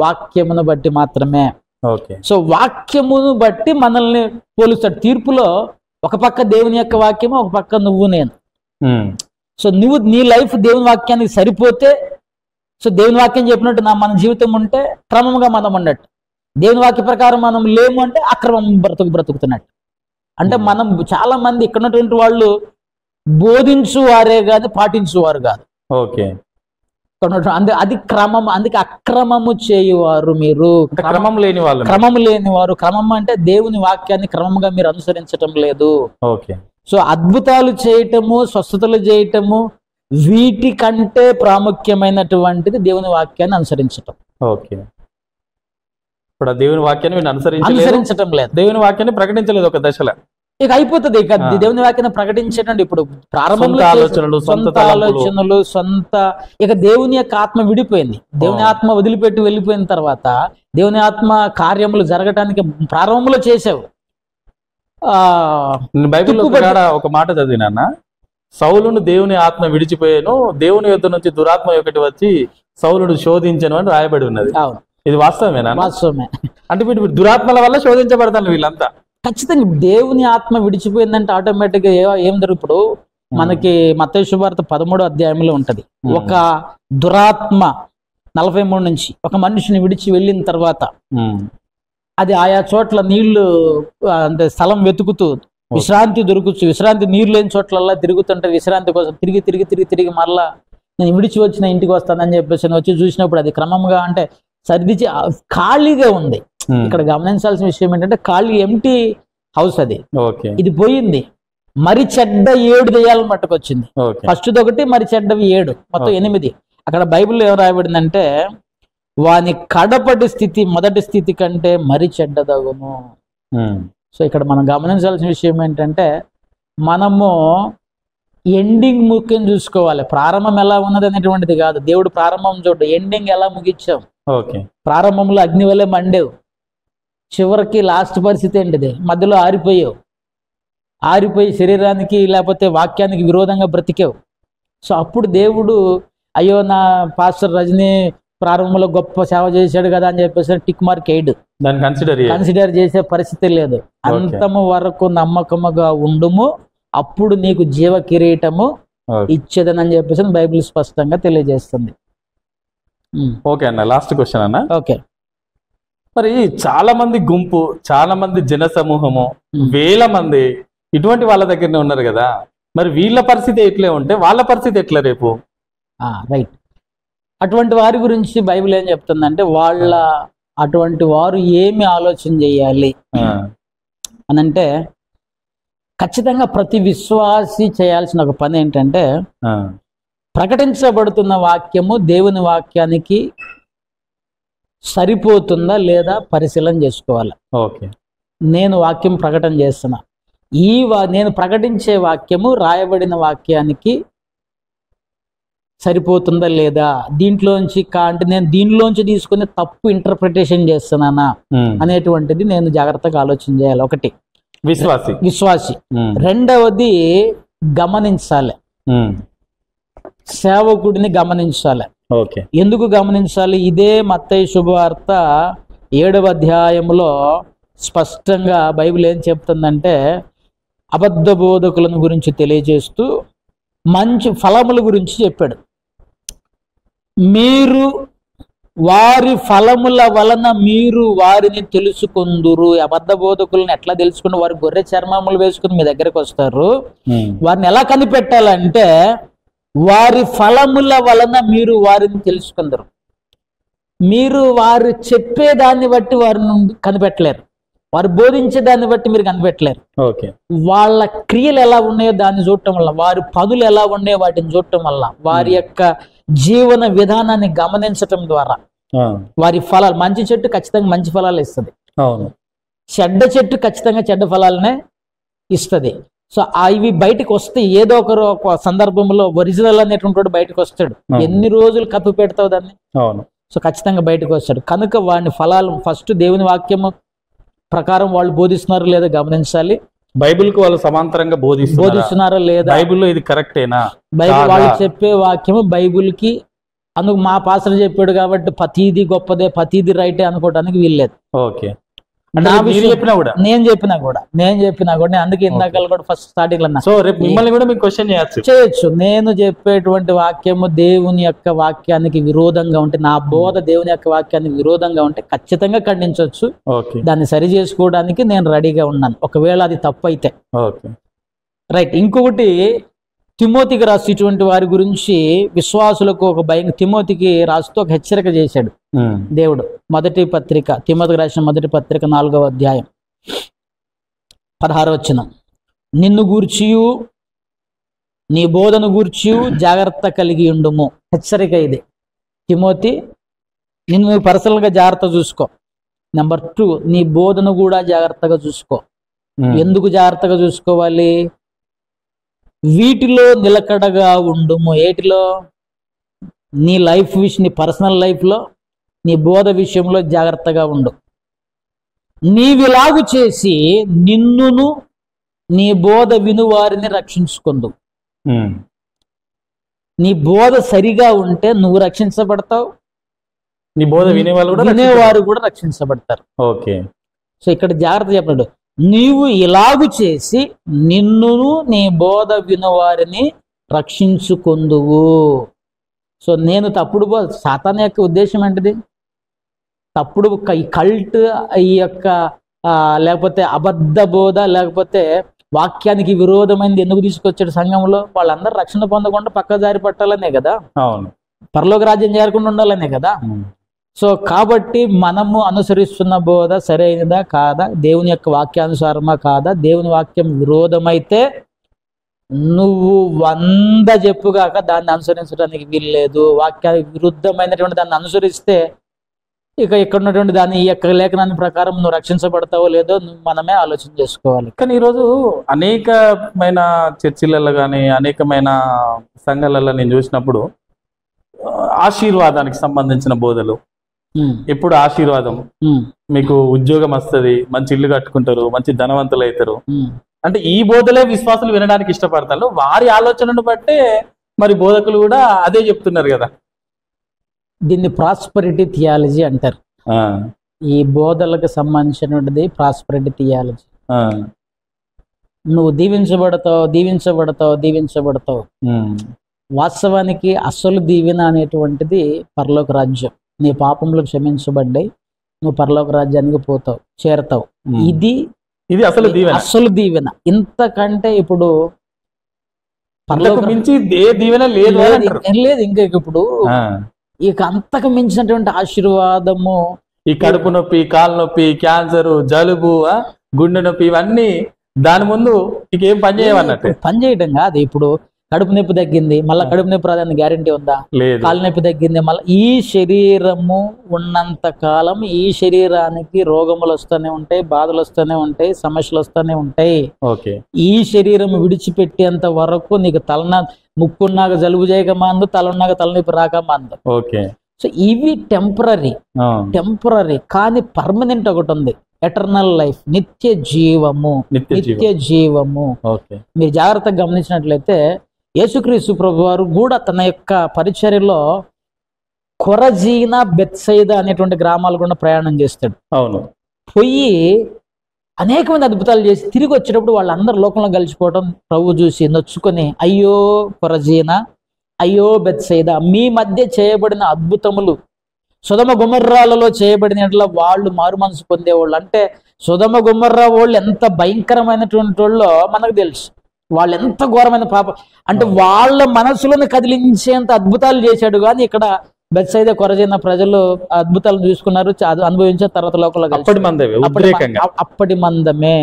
వాక్యమును బట్టి మాత్రమే. సో వాక్యమును బట్టి మనల్ని పోలుస్తాడు. తీర్పులో ఒక పక్క దేవుని యొక్క వాక్యము, ఒక పక్క నువ్వు నేను. సో నువ్వు నీ లైఫ్ దేవుని వాక్యానికి సరిపోతే, సో దేవుని వాక్యం చెప్పినట్టు మన జీవితం ఉంటే క్రమంగా మనం ఉన్నట్టు, దేవుని వాక్య ప్రకారం మనం లేము అంటే అక్రమం బ్రతుకుతున్నట్టు. అంటే మనం చాలా మంది ఇక్కడ ఉన్నటువంటి వాళ్ళు బోధించువారే కాదు, పాటించువారు కాదు. అది క్రమం. అందుకే అక్రమము చేయువారు మీరు, క్రమం లేని వాళ్ళు. క్రమం అంటే దేవుని వాక్యాన్ని క్రమంగా మీరు అనుసరించటం లేదు. సో అద్భుతాలు చేయటము, స్వస్థతలు చేయటము, వీటికంటే ప్రాముఖ్యమైనటువంటిది దేవుని వాక్యాన్ని అనుసరించటం. ఇప్పుడు దేవుని వాక్యాన్ని అనుసరించటం లేదు, దేవుని వాక్యాన్ని ప్రకటించలేదు ఒక దశలో. ఇక అయిపోతుంది. ఇక దేవుని వాక్యాన్ని ప్రకటించేటండి ఇప్పుడు ప్రారంభంలో సొంత ఆలోచనలు, సొంత ఇక దేవుని యొక్క ఆత్మ విడిపోయింది. దేవుని ఆత్మ వదిలిపెట్టి వెళ్ళిపోయిన తర్వాత దేవుని ఆత్మ కార్యములు జరగటానికి ప్రారంభంలో చేసావు. బైబిల్లో ఒక మాట చదివినా, సౌలును దేవుని ఆత్మ విడిచిపోయాను, దేవుని యొద్ద నుంచి దురాత్మ ఒకటి వచ్చి సౌలును శోధించను అని రాయబడి ఉన్నది. ఇది వాస్తవమేనా? వాస్తవమే. అంటే వీటి దురాత్మల వల్ల శోధించబడతాను వీళ్ళంతా. ఖచ్చితంగా దేవుని ఆత్మ విడిచిపోయిందంటే ఆటోమేటిక్ గా ఏం జరుగుతుంది? ఇప్పుడు మనకి మత్తయి సువార్త 13వ అధ్యాయంలో ఉంటది, ఒక దురాత్మ 43 నుంచి ఒక మనిషిని విడిచి వెళ్ళిన తర్వాత అది ఆయా చోట్ల నీళ్లు అంటే స్థలం వెతుకుతూ విశ్రాంతి దొరుకుతూ, విశ్రాంతి నీరు లేని చోట్లల్లా తిరుగుతుంటే విశ్రాంతి కోసం తిరిగి మరలా నేను విడిచి వచ్చిన ఇంటికి వస్తానని చెప్పేసి వచ్చి చూసినప్పుడు అది క్రమంగా అంటే సర్దిచి ఖాళీగా ఉంది. ఇక్కడ గమనించాల్సిన విషయం ఏంటంటే ఖాళీ ఎంటీ హౌస్ అది. ఓకే ఇది పోయింది. మరి చెడ్డ 7 దెయ్యాలను పట్టుకొచ్చింది. ఓకే ఫస్ట్ ఒకటి, మరి చెడ్డవి 7, మొత్తం 8. అక్కడ బైబిల్లో ఏం రాయబడిందంటే వాని కడపటి స్థితి మొదటి స్థితి కంటే మరి చెడ్డదగును. సో ఇక్కడ మనం గమనించాల్సిన విషయం ఏంటంటే మనము ఎండింగ్ ముఖ్యం చూసుకోవాలి. ప్రారంభం ఎలా ఉన్నది అనేటువంటిది కాదు. దేవుడు ప్రారంభం చూడు, ఎండింగ్ ఎలా ముగించాం. ఓకే ప్రారంభంలో అగ్ని వలె మండేవు, చివరికి లాస్ట్ పరిస్థితి ఏంటిది, మధ్యలో ఆరిపోయి శరీరానికి లేకపోతే వాక్యానికి విరోధంగా బ్రతికేవు. సో అప్పుడు దేవుడు అయ్యో నా పాస్టర్ రజనీ ప్రారంభంలో గొప్ప సేవ చేశాడు కదా అని చెప్పేసి టిక్ మార్క్ వేయడు. దాన్ని కన్సిడర్ చేసే పరిస్థితి లేదు. అంతము వరకు నమ్మకముగా ఉండుము, అప్పుడు నీకు జీవ కిరీటము ఇచ్చేదనని చెప్పేసి బైబిల్ స్పష్టంగా తెలియజేస్తుంది. ఓకే అన్న, లాస్ట్ క్వశ్చన్ అన్న. ఓకే, మరి చాలా మంది గుంపు, చాలా మంది జన సమూహము, వేల మంది ఇటువంటి వాళ్ళ దగ్గరనే ఉన్నారు కదా, మరి వీళ్ళ పరిస్థితి ఎట్లే ఉంటే వాళ్ళ పరిస్థితి ఎట్లా రేపు? రైట్. అటువంటి వారి గురించి బైబిల్ ఏం చెప్తుందంటే అటువంటి వారు ఏమి ఆలోచన చేయాలి అనంటే ఖచ్చితంగా ప్రతి విశ్వాసి చేయాల్సిన ఒక పని ఏంటంటే ప్రకటించబడుతున్న వాక్యము దేవుని వాక్యానికి సరిపోతుందా లేదా పరిశీలన చేసుకోవాలి. ఓకే, నేను వాక్యం ప్రకటన చేస్తున్నా, నేను ప్రకటించే వాక్యము రాయబడిన వాక్యానికి సరిపోతుందా లేదా, దీంట్లోంచి అంటే నేను దీనిలోంచి తీసుకుని తప్పు ఇంటర్ప్రిటేషన్ చేస్తున్నానా అనేటువంటిది నేను జాగ్రత్తగా ఆలోచన చేయాలి. ఒకటి విశ్వాసి. రెండవది గమనించాలి, సేవకుడిని గమనించాలి. ఓకే, ఎందుకు గమనించాలి? ఇదే మత్తయి శుభవార్త 7వ అధ్యాయంలో స్పష్టంగా బైబిల్ ఏం చెప్తుందంటే అబద్ధ బోధకులను గురించి తెలియజేస్తూ మంచి ఫలముల గురించి చెప్పాడు. మీరు వారి ఫలముల వలన మీరు వారిని తెలుసుకుందురు. అబద్ధ బోధకులను ఎట్లా తెలుసుకుని వారి గొర్రె చర్మములు వేసుకుని మీ దగ్గరకు వస్తారు. వారిని ఎలా కనిపెట్టాలంటే వారి ఫలముల వలన మీరు వారిని తెలుసుకుందరు. మీరు వారు చెప్పేదాన్ని బట్టి వారిని కనిపెట్టలేరు, వారు బోధించే దాన్ని బట్టి మీరు కనిపెట్టలేరు. వాళ్ళ క్రియలు ఎలా ఉన్నాయో దాన్ని చూడటం వల్ల, వారి పనులు ఎలా ఉన్నాయో వాటిని చూడటం వల్ల, వారి యొక్క జీవన విధానాన్ని గమనించటం ద్వారా వారి ఫలాలు, మంచి చెట్టు ఖచ్చితంగా మంచి ఫలాలు ఇస్తుంది, చెడ్డ చెట్టు ఖచ్చితంగా చెడ్డ ఫలాలనే ఇస్తుంది. సో ఇవి బయటకు వస్తే ఏదో ఒక సందర్భంలో ఒరిజినల్ అనేటువంటి బయటకు వస్తాడు. ఎన్ని రోజులు కప్పు పెడతావు దాన్ని? సో ఖచ్చితంగా బయటకు వస్తాడు. కనుక వాడిని ఫలాలు ఫస్ట్ దేవుని వాక్యము ప్రకారం వాళ్ళు బోధిస్తున్నారు లేదా గమనించాలి. బైబిల్ కు వాళ్ళు సమాంతరంగా బోధిస్తున్నారా లేదా, బైబిల్లో ఇది కరెక్టేనా, బైబిల్ వాళ్ళు చెప్పే వాక్యము బైబిల్ కి అందుకు మా పాస్టర్ చెప్పాడు కాబట్టి ప్రతిదీ గొప్పదే ప్రతిదీ రైటే అనుకోవడానికి వీల్లేదు. ఓకే, నేను చెప్పినా కూడా నేను అందుకే ఇందాక కూడా ఫస్ట్ స్టార్టింగ్ లో సో రేపు మిమ్మల్ని కూడా మీకు క్వశ్చన్ చేయొచ్చు. నేను చెప్పేటువంటి వాక్యము దేవుని యొక్క వాక్యానికి విరోధంగా ఉంటే, నా బోధ దేవుని యొక్క వాక్యానికి విరోధంగా ఉంటే ఖచ్చితంగా ఖండించవచ్చు. దాన్ని సరి చేసుకోవడానికి నేను రెడీగా ఉన్నాను ఒకవేళ అది తప్పు అయితే. రైట్. ఇంకొకటి తిమోతికి రాసేటువంటి వారి గురించి విశ్వాసులకు ఒక భయం, తిమోతికి రాస్తూ ఒక హెచ్చరిక చేశాడు దేవుడు. మొదటి పత్రిక, తిమోతికి రాసిన మొదటి పత్రిక 4వ అధ్యాయం 16వ వచనం, నిన్ను గూర్చియు నీ బోధను గూర్చియు జాగ్రత్త కలిగి ఉండుము. హెచ్చరిక ఇది. తిమోతి, నిన్ను పర్సనల్గా జాగ్రత్త చూసుకో. నెంబర్ 2, నీ బోధను కూడా జాగ్రత్తగా చూసుకో. ఎందుకు జాగ్రత్తగా చూసుకోవాలి? వీటిలో నిలకడగా ఉండుము. ఏటిలో? నీ లైఫ్ నీ పర్సనల్ లైఫ్లో, నీ బోధ విషయంలో జాగ్రత్తగా ఉండు. నీవిలాగు చేసి నిన్నును నీ బోధ వినువారిని రక్షించుకుందు. నీ బోధ సరిగా ఉంటే నువ్వు రక్షించబడతావు, నీ బోధ వినేవారు కూడా రక్షించబడతారు. ఓకే. సో ఇక్కడ జాగ్రత్త చెప్పాడు, నీవు ఇలాగు చేసి నిన్నును నీ బోధ వినువారిని రక్షించుకుందువు. సో నేను తప్పుడు సాతాను యొక్క ఉద్దేశం ఏంటిది? తప్పుడు ఈ కల్ట్, ఈ యొక్క లేకపోతే అబద్ధ బోధ, లేకపోతే వాక్యానికి విరోధమైనది ఎందుకు తీసుకొచ్చాడు సంఘంలో? వాళ్ళందరూ రక్షణ పొందకుండా పక్క దారి పట్టాలనే కదా, అవును, పరలోక రాజ్యం చేరకుండా ఉండాలనే కదా. సో కాబట్టి మనము అనుసరిస్తున్న బోధ సరైనదా కాదా, దేవుని యొక్క వాక్యానుసారమా కాదా, దేవుని వాక్యం విరోధమైతే నువ్వు 100 చెప్పుగాక దాన్ని అనుసరించడానికి వీల్లేదు. వాక్యానికి విరుద్ధమైనటువంటి దాన్ని అనుసరిస్తే ఇక ఇక్కడ ఉన్నటువంటి దాన్ని ఈ యొక్క లేఖనాన్ని ప్రకారం నువ్వు రక్షించబడతావో లేదో మనమే ఆలోచన చేసుకోవాలి. కానీ ఈరోజు అనేకమైన చర్చిలలో కానీ అనేకమైన సంఘాలలో నేను చూసినప్పుడు ఆశీర్వాదానికి సంబంధించిన బోధలు, ఎప్పుడు ఆశీర్వాదం, మీకు ఉద్యోగం వస్తుంది, మంచి ఇల్లు కట్టుకుంటారు, మంచి ధనవంతులు అవుతారు అంటే ఈ బోధలే విశ్వాసులు వినడానికి ఇష్టపడతారు. వారి ఆలోచనను బట్టే మరి బోధకులు కూడా అదే చెప్తున్నారు కదా. దీన్ని ప్రాస్పరిటీ థియాలజీ అంటారు. ఈ బోధలకు సంబంధించినది ప్రాస్పరిటీ థియాలజీ. నువ్వు దీవించబడతావు, దీవించబడతావు, దీవించబడతావు. వాస్తవానికి అసలు దీవెన అనేటువంటిది పరలోక రాజ్యం. నీ పాపములు క్షమించబడ్డాయి, నువ్వు పరలోక రాజ్యానికి పోతావు, చేరతావు. ఇది అసలు దీవెన. ఇంతకంటే ఇప్పుడు మించి దీవెన లేదు. ఇంకా ఇప్పుడు ఇక అంతకు మించినటువంటి ఆశీర్వాదము, ఈ కడుపు నొప్పి, కాలు నొప్పి, క్యాన్సర్, జలుబు, గుండె నొప్పి, ఇవన్నీ దాని ముందు ఇక ఏం పని చేయమన్నట్టు. పని చేయడం కాదు. ఇప్పుడు కడుపు నొప్పి తగ్గింది, మళ్ళీ కడుపు నొప్పి రాదని గ్యారంటీ ఉందా? లేదు. కాలు నొప్పి తగ్గింది, మళ్ళీ ఈ శరీరము ఉన్నంత కాలం ఈ శరీరానికి రోగములు వస్తూనే ఉంటాయి, బాధలు వస్తూనే ఉంటాయి, సమస్యలు వస్తూనే ఉంటాయి. ఓకే. ఈ శరీరం విడిచిపెట్టేంత వరకు నీకు ముక్కున్నాక జలుబు చేయక మందు, తలన్నాక తలనొప్పి రాక మందు. ఓకే. సో ఇవి టెంపరీ కానీ పర్మనెంట్ ఒకటి ఉంది, ఎటర్నల్ లైఫ్, నిత్య జీవము. మీరు జాగ్రత్తగా గమనించినట్లయితే యేసుక్రీస్తు ప్రభు వారు కూడా తన యొక్క పరిచర్యలో కొరజీనా, బెత్సైదా అనేటువంటి గ్రామాలు కూడా ప్రయాణం చేస్తాడు. అవును. పోయి అనేకమంది అద్భుతాలు చేసి తిరిగి వచ్చేటప్పుడు వాళ్ళందరూ లోకంలో కలిసిపోవడం ప్రభు చూసి నొచ్చుకొని, అయ్యో కొరజీనా, అయ్యో బెత్సైదా, మీ మధ్య చేయబడిన అద్భుతములు సొదమ గుమర్రాలలో చేయబడిన వాళ్ళు మారు మనసు పొందేవాళ్ళు. అంటే సొదమ గుమర్రా వాళ్ళు ఎంత భయంకరమైనటువంటి వాళ్ళో మనకు తెలుసు. వాళ్ళు ఎంత ఘోరమైన పాపం అంటే వాళ్ళ మనసులను కదిలించేంత అద్భుతాలు చేశాడు. కానీ ఇక్కడ బెత్సైదా, కొరజీనా ప్రజలు అద్భుతాలు చూసుకున్నారు, అనుభవించిన తర్వాత లోకంలో అప్పటి మందమే.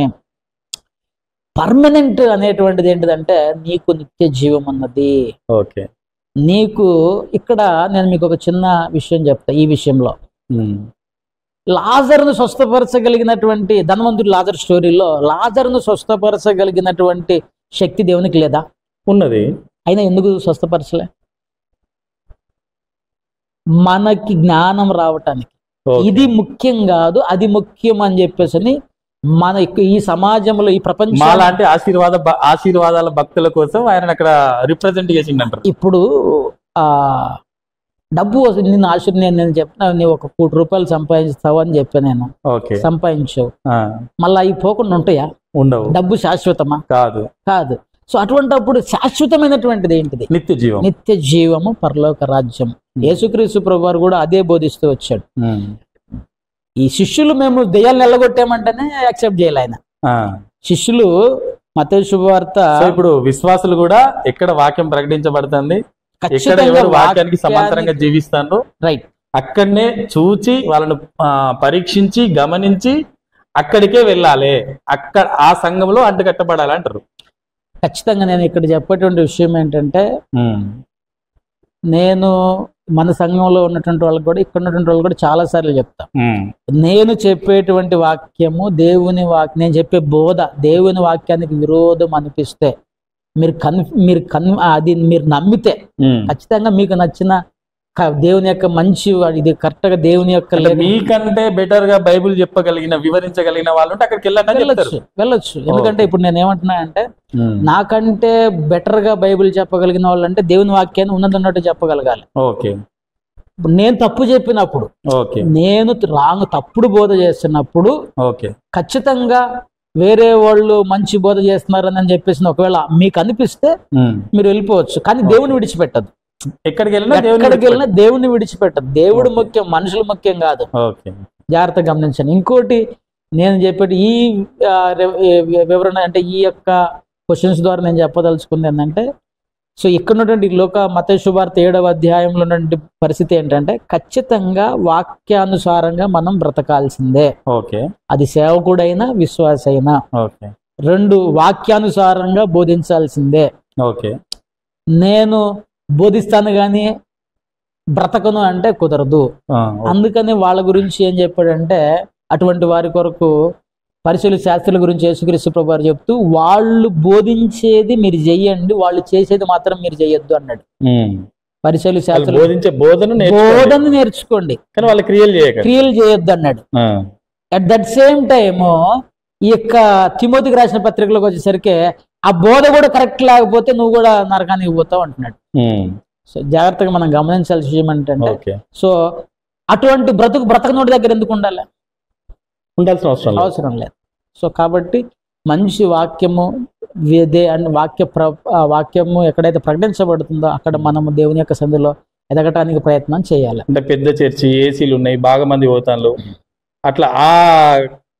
పర్మనెంట్ అనేటువంటిది ఏంటిదంటే నీకు నిత్య జీవం అన్నది. ఓకే. నీకు ఇక్కడ నేను మీకు ఒక చిన్న విషయం చెప్తా. ఈ విషయంలో లాజరును స్వస్థపరచగలిగినటువంటి ధనవంతుడు లాజర్ స్టోరీలో లాజరును స్వస్థపరచగలిగినటువంటి శక్తి దేవునికి లేదా? ఉన్నది. అయినా ఎందుకు స్వస్థపరచలే? మనకి జ్ఞానం రావటానికి. ఇది ముఖ్యం కాదు, అది ముఖ్యం అని చెప్పేసి మన ఈ సమాజంలో, ఈ ప్రపంచం అలాంటి ఆశీర్వాదాల భక్తుల కోసం ఆయన అక్కడ రిప్రజెంట్ చేసిందంటారు. ఇప్పుడు డబ్బు నిన్ను నేను చెప్పిన, నీవు 1 కోటి రూపాయలు సంపాదిస్తావు అని చెప్పా నేను. సంపాదించావు, మళ్ళీ అవి పోకుండా ఉంటాయా? ఉండవు. డబ్బు శాశ్వతమా? కాదు. సో అటువంటిప్పుడు శాశ్వతమైనటువంటిది ఏంటిది? నిత్య జీవము, పరలోక రాజ్యం. యేసుక్రీస్తు ప్రభువారు కూడా అదే బోధిస్తూ వచ్చాడు. ఈ శిష్యులు మేము దెయ్యాలను ఎల్లగొట్టామంటేనే యాక్సెప్ట్ చేయాలి ఆయన. శిష్యులు మత్తయి శుభవార్త. ఇప్పుడు విశ్వాసులు కూడా ఎక్కడ వాక్యం ప్రకటించబడుతుంది, వాక్యానికి సమాంతరంగా జీవిస్తాను, రైట్, అక్కడనే చూచి వాళ్ళను పరీక్షించి గమనించి అక్కడికే వెళ్ళాలి, అక్కడ ఆ సంఘంలో అంటుకట్టబడాలి అంటారు. ఖచ్చితంగా. నేను ఇక్కడ చెప్పేటువంటి విషయం ఏంటంటే, నేను మన సంఘంలో ఉన్నటువంటి వాళ్ళకి కూడా, ఇక్కడ ఉన్నటువంటి వాళ్ళు కూడా చాలా సార్లు చెప్తా, నేను చెప్పేటువంటి వాక్యము నేను చెప్పే బోధ దేవుని వాక్యానికి విరోధం అనిపిస్తే మీరు నమ్మితే ఖచ్చితంగా మీకు నచ్చిన దేవుని యొక్క మంచి, ఇది కరెక్ట్ గా దేవుని యొక్క మీకంటే బెటర్ గా బైబిల్ చెప్పగలిగిన, వివరించగలిగిన వాళ్ళు అక్కడికి వెళ్ళొచ్చు. ఎందుకంటే ఇప్పుడు నేను ఏమంటున్నా అంటే, నాకంటే బెటర్ గా బైబిల్ చెప్పగలిగిన వాళ్ళు అంటే దేవుని వాక్యాన్ని ఉన్నదన్నట్టు చెప్పగలగాలి. ఓకే. నేను తప్పు చెప్పినప్పుడు, నేను తప్పుడు బోధ చేస్తున్నప్పుడు ఖచ్చితంగా వేరే వాళ్ళు మంచి బోధ చేస్తున్నారని చెప్పేసి ఒకవేళ మీకు అనిపిస్తే మీరు వెళ్ళిపోవచ్చు. కానీ దేవుని విడిచిపెట్టదు. ఎక్కడికి వెళ్ళినా దేవుని విడిచిపెట్టదు. దేవుడు ముఖ్యం, మనుషులు ముఖ్యం కాదు. జాగ్రత్త గమనించండి. ఇంకోటి నేను చెప్పేది ఈ వివరణ అంటే ఈ యొక్క క్వశ్చన్స్ ద్వారా నేను చెప్పదలుచుకుంది ఏంటంటే, సో ఇక్కడ ఉన్నటువంటి మత్తయి శుభవార్త 7వ అధ్యాయంలో ఉన్నటువంటి పరిస్థితి ఏంటంటే ఖచ్చితంగా వాక్యానుసారంగా మనం బ్రతకాల్సిందే. ఓకే. అది సేవకుడైనా విశ్వాసైనా. ఓకే. 2 వాక్యానుసారంగా బోధించాల్సిందే. ఓకే. నేను బోధిస్తాను కానీ బ్రతకను అంటే కుదరదు. అందుకని వాళ్ళ గురించి ఏం చెప్పాడంటే అటువంటి వారి కొరకు పరిశీలి శాస్త్రుల గురించి యేసుక్రీస్తు ప్రభువారు చెప్తూ వాళ్ళు బోధించేది మీరు చెయ్యండి, వాళ్ళు చేసేది మాత్రం మీరు చెయ్యొద్దు అన్నాడు. పరిశీలి శాస్త్రులు బోధించే బోధన నేర్చుకోండి కానీ వాళ్ళు క్రియలు చేయొద్దు అన్నాడు. అట్ దట్ సేమ్ టైమ్ ఈ యొక్క తిమోతికి రాసిన పత్రికలకు వచ్చేసరికి ఆ బోధ కూడా కరెక్ట్ లేకపోతే నువ్వు కూడా నరకానికి పోతావు అంటున్నాడు. సో జాగ్రత్తగా మనం గమనించాల్సిన విషయం ఏంటంటే సో అటువంటి బ్రతకనోడి దగ్గర ఎందుకు ఉండాలి? ఉండాల్సిన అవసరం లేదు. సో కాబట్టి మంచి వాక్యము వాక్యము ఎక్కడైతే ప్రకటించబడుతుందో అక్కడ మనము దేవుని యొక్క సంధిలో ఎదగటానికి ప్రయత్నం చేయాలి. అంటే పెద్ద చర్చి, ఏసీలు ఉన్నాయి, బాగా మంది పోతాను, అట్లా ఆ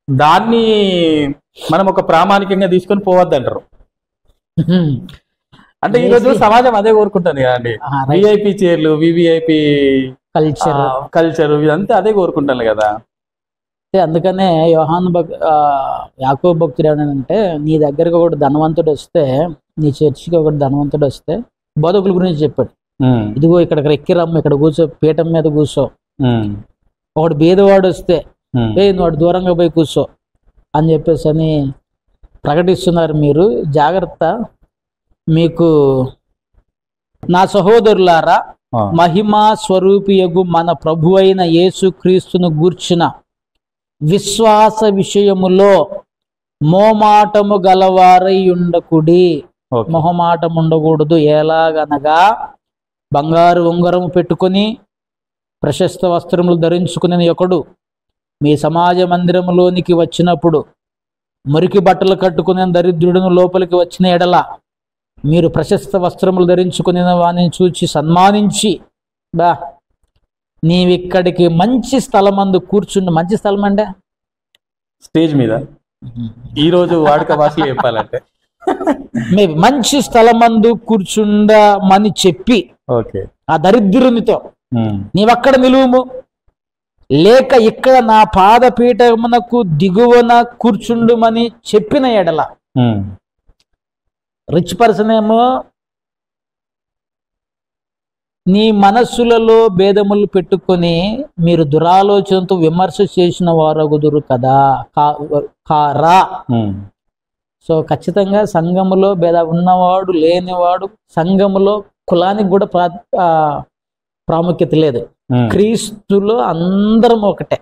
దాన్ని మనం ఒక ప్రామాణికంగా తీసుకొని పోవద్దంటారు. అంటే ఈరోజు సమాజం అదే కోరుకుంటుంది కదండి. విఐపి చైర్లు, వివిఐపి కల్చర్ ఇదంతా అదే కోరుకుంటాను కదా. అందుకనే యాకోబు భక్తుడు ఏమనంటే నీ దగ్గరకు ఒకటి ధనవంతుడు వస్తే, నీ చర్చికి ఒకటి ధనవంతుడు వస్తే బోధకుల గురించి చెప్పాడు. ఇదిగో ఇక్కడ ఎక్కిరమ్మ, ఇక్కడ కూర్చో, పీఠం మీద కూర్చో. ఒకడు బీదవాడు వస్తే వాడు దూరంగా పోయి కూర్చో అని చెప్పేసి అని ప్రకటిస్తున్నారు. మీరు జాగ్రత్త. మీకు నా సహోదరులారా, మహిమా స్వరూపియగు మన ప్రభు అయిన యేసు క్రీస్తును గూర్చిన విశ్వాస విషయములో మోమాటము గలవారై ఉండకుడి. మొహమాటం ఉండకూడదు. ఎలాగనగా బంగారు ఉంగరము పెట్టుకుని ప్రశస్త వస్త్రములు ధరించుకునే ఒకడు మీ సమాజ మందిరములోనికి వచ్చినప్పుడు మురికి బట్టలు కట్టుకునే దరిద్రుడును లోపలికి వచ్చిన ఎడల మీరు ప్రశస్త వస్త్రములు ధరించుకునే వానిని చూచి సన్మానించి, బా నీవిక్కడికి మంచి స్థలమందు కూర్చుండు. మంచి స్థలం అంటే స్టేజ్ మీద ఈ రోజు వాడుక భాషలో చెప్పాలంటే మేబీ మంచి స్థలమందు కూర్చుండమని చెప్పి ఆ దరిద్రునితో నీవక్కడ నిలువుము, లేక ఇక్కడ నా పాదపీఠమునకు దిగువన కూర్చుండుమని చెప్పిన ఎడల. రిచ్ పర్సన్ ఏమో నీ మనస్సులలో భేదములు పెట్టుకొని మీరు దురాలోచనతో విమర్శ చేసిన వారగుదురు కదా కారా. సో ఖచ్చితంగా సంఘములో భేద ఉన్నవాడు లేనివాడు, సంఘములో కులానికి కూడా ప్రాముఖ్యత లేదు. క్రీస్తులో అందరం ఒకటే.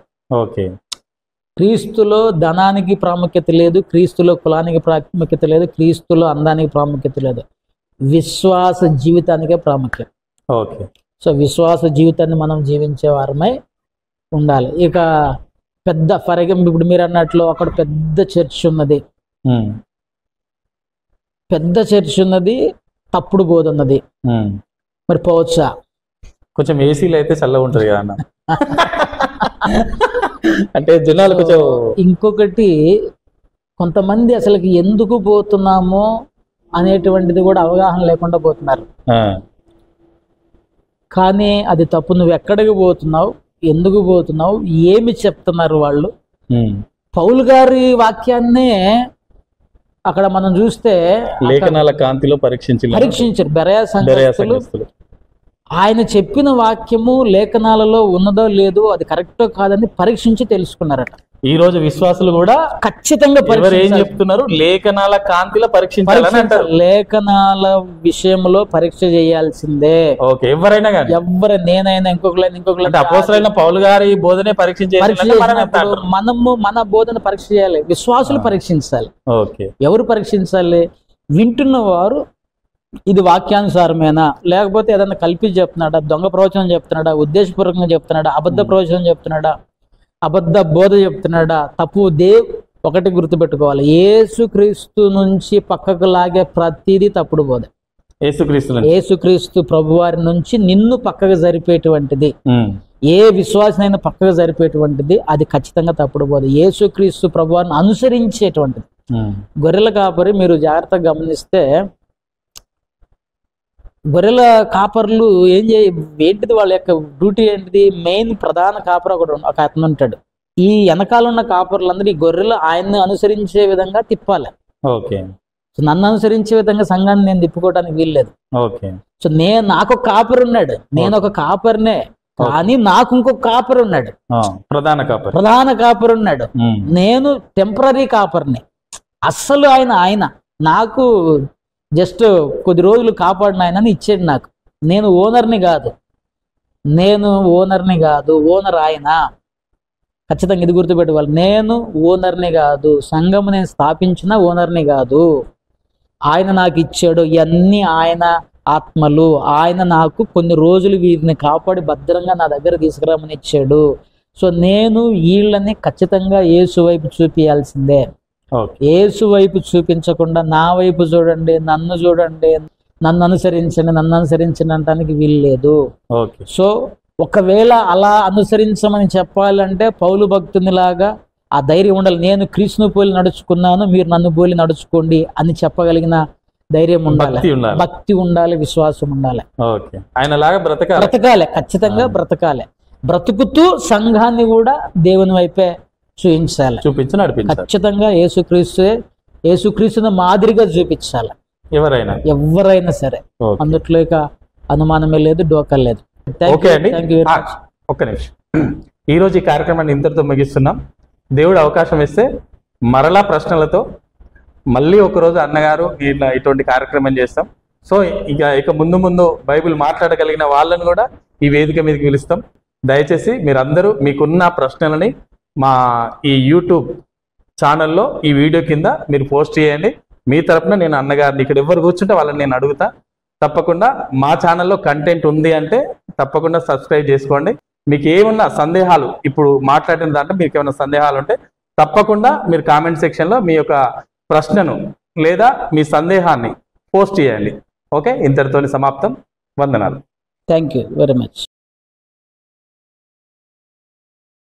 క్రీస్తులో ధనానికి ప్రాముఖ్యత లేదు, క్రీస్తులో కులానికి ప్రాముఖ్యత లేదు, క్రీస్తులో అందానికి ప్రాముఖ్యత లేదు. విశ్వాస జీవితానికే ప్రాముఖ్యం. సో విశ్వాస జీవితాన్ని మనం జీవించే వారమై ఉండాలి. ఇక పెద్ద ఫర్ ఎగ్జాంపుల్ ఇప్పుడు మీరు అన్నట్లు అక్కడ పెద్ద చర్చ్ ఉన్నది, తప్పుడు బోధ ఉన్నది, మరి పోవచ్చా? కొంచెం ఏసీలు అయితే చల్లగా ఉంటుంది కదా అన్న. అంటే జనాలు కొంచెం. ఇంకొకటి, కొంతమంది అసలుకి ఎందుకు పోతున్నామో అనేటువంటిది కూడా అవగాహన లేకుండా పోతున్నారు. కానీ అది తప్పు. నువ్వు ఎక్కడికి పోతున్నావు, ఎందుకు పోతున్నావు, ఏమి చెప్తున్నారు వాళ్ళు? పౌలు గారి వాక్యాన్నే అక్కడ మనం చూస్తే లేఖనాల కాంతిలో పరీక్షించారు బెరయ సంఘస్థులు. ఆయన చెప్పిన వాక్యము లేఖనాలలో ఉన్నదో లేదో, అది కరెక్టో కాదని పరీక్షించి తెలుసుకున్నారట. ఈ రోజు విశ్వాసులు కూడా ఖచ్చితంగా ఏం చెప్తున్నారు, లేఖనాల కాంతిలో పరీక్షించాలని అంటారు. లేఖనాల విషయంలో పరీక్ష చేయాల్సిందే. ఎవరైనా కానీ, నేనైనా ఇంకొకరు అపోస్తలుడైన పౌలు గారి బోధనే మనము మన బోధన పరీక్ష చేయాలి. విశ్వాసులు పరీక్షించాలి. ఎవరు పరీక్షించాలి? వింటున్న వారు ఇది వాక్యానుసారమేనా, లేకపోతే ఏదైనా కల్పించి చెప్తున్నాడా, దొంగ ప్రవచనం చెప్తున్నాడా, ఉద్దేశపూర్వకంగా చెప్తున్నాడా, అబద్ధ ప్రవచనం చెప్తున్నాడా, అబద్ధ బోధ చెప్తున్నాడా, తప్పు. ఒకటి గుర్తుపెట్టుకోవాలి, యేసుక్రీస్తు నుంచి పక్కకు లాగే ప్రతిదీ తప్పుడు బోధ. యేసుక్రీస్తు ప్రభువారి నుంచి నిన్ను పక్కకు జరిపేటువంటిది, ఏ విశ్వాసనైనా పక్కకు జరిపేటువంటిది, అది ఖచ్చితంగా తప్పుడు బోధ. యేసుక్రీస్తు ప్రభువారిని అనుసరించేటువంటిది. గొర్రెల కాపరి మీరు జాగ్రత్తగా గమనిస్తే గొర్రెల కాపర్లు ఏంటిది వాళ్ళ యొక్క డ్యూటీ ఏంటిది? మెయిన్ ప్రధాన కాపర్ ఒక అతను ఉంటాడు. ఈ వెనకాల ఉన్న కాపర్లందరూ ఈ గొర్రెలు ఆయన్ని అనుసరించే విధంగా తిప్పాలి. ఓకే. సో నన్ను అనుసరించే విధంగా సంఘాన్ని నేను తిప్పుకోవడానికి వీల్లేదు. ఓకే. సో నాకు ఒక కాపర్ ఉన్నాడు, నేను ఒక కాపర్నే, కానీ నాకు ఇంకొక కాపర్ ఉన్నాడు, ప్రధాన కాపర్ ఉన్నాడు. నేను టెంపరీ కాపర్ని. అస్సలు ఆయన నాకు జస్ట్ కొద్ది రోజులు కాపాడిన ఆయనని ఇచ్చాడు నాకు. నేను ఓనర్ని కాదు, ఓనర్ ఆయన. ఖచ్చితంగా ఇది గుర్తుపెట్టుకోవాలి. నేను ఓనర్ని కాదు, సంఘం నేను స్థాపించిన ఓనర్ని కాదు. ఆయన నాకు ఇచ్చాడు ఇవన్నీ, ఆయన ఆత్మలు. ఆయన నాకు కొన్ని రోజులు వీరిని కాపాడి భద్రంగా నా దగ్గర తీసుకురామని ఇచ్చాడు. సో నేను వీళ్ళని ఖచ్చితంగా యేసు వైపు చూపించాల్సిందే. యేసు వైపు చూపించకుండా నా వైపు చూడండి, నన్ను చూడండి, నన్ను అనుసరించండి అనడానికి వీల్లేదు. సో ఒకవేళ అలా అనుసరించమని చెప్పాలంటే పౌలు భక్తునిలాగా ఆ ధైర్యం ఉండాలి. నేను క్రీస్తును పోలి నడుచుకున్నాను, మీరు నన్ను పోలి నడుచుకోండి అని చెప్పగలిగిన ధైర్యం ఉండాలి, భక్తి ఉండాలి, విశ్వాసం ఉండాలి. ఆయనలాగా బ్రతకాలి, ఖచ్చితంగా బ్రతకాలి. బ్రతుకుతూ సంఘాన్ని కూడా దేవుని వైపే చూపించాలి, ఖచ్చితంగా యేసుక్రీస్తుని మాదిరిగా చూపించాలి ఎవరైనా సరే. అందుట్లో ఇక అనుమానమే లేదు, డోకా లేదు. ఓకే అండి, ఒక్క నిమిషం. ఈరోజు ఈ కార్యక్రమాన్ని ఇంతటితో ముగిస్తున్నాం. దేవుడు అవకాశం ఇస్తే మరలా ప్రశ్నలతో మళ్ళీ ఒకరోజు అన్నగారు ఇటువంటి కార్యక్రమం చేస్తాం. సో ఇక ముందు బైబిల్ మాట్లాడగలిగిన వాళ్ళని కూడా ఈ వేదిక మీదకి పిలుస్తాం. దయచేసి మీరందరూ మీకున్న ప్రశ్నలని మా ఈ యూట్యూబ్ ఛానల్లో ఈ వీడియో కింద మీరు పోస్ట్ చేయండి. మీ తరపున నేను అన్నగారిని, ఇక్కడ ఎవరు కూర్చుంటే వాళ్ళని నేను అడుగుతా. తప్పకుండా మా ఛానల్లో కంటెంట్ ఉంది అంటే తప్పకుండా సబ్స్క్రైబ్ చేసుకోండి. మీకు ఏమన్నా సందేహాలు, ఇప్పుడు మాట్లాడిన దాంట్లో మీకు ఏమైనా సందేహాలు ఉంటే తప్పకుండా మీరు కామెంట్ సెక్షన్లో మీ యొక్క ప్రశ్నను లేదా మీ సందేహాన్ని పోస్ట్ చేయండి. ఓకే, ఇంతటితోని సమాప్తం. వందనాలు. Thank you very much.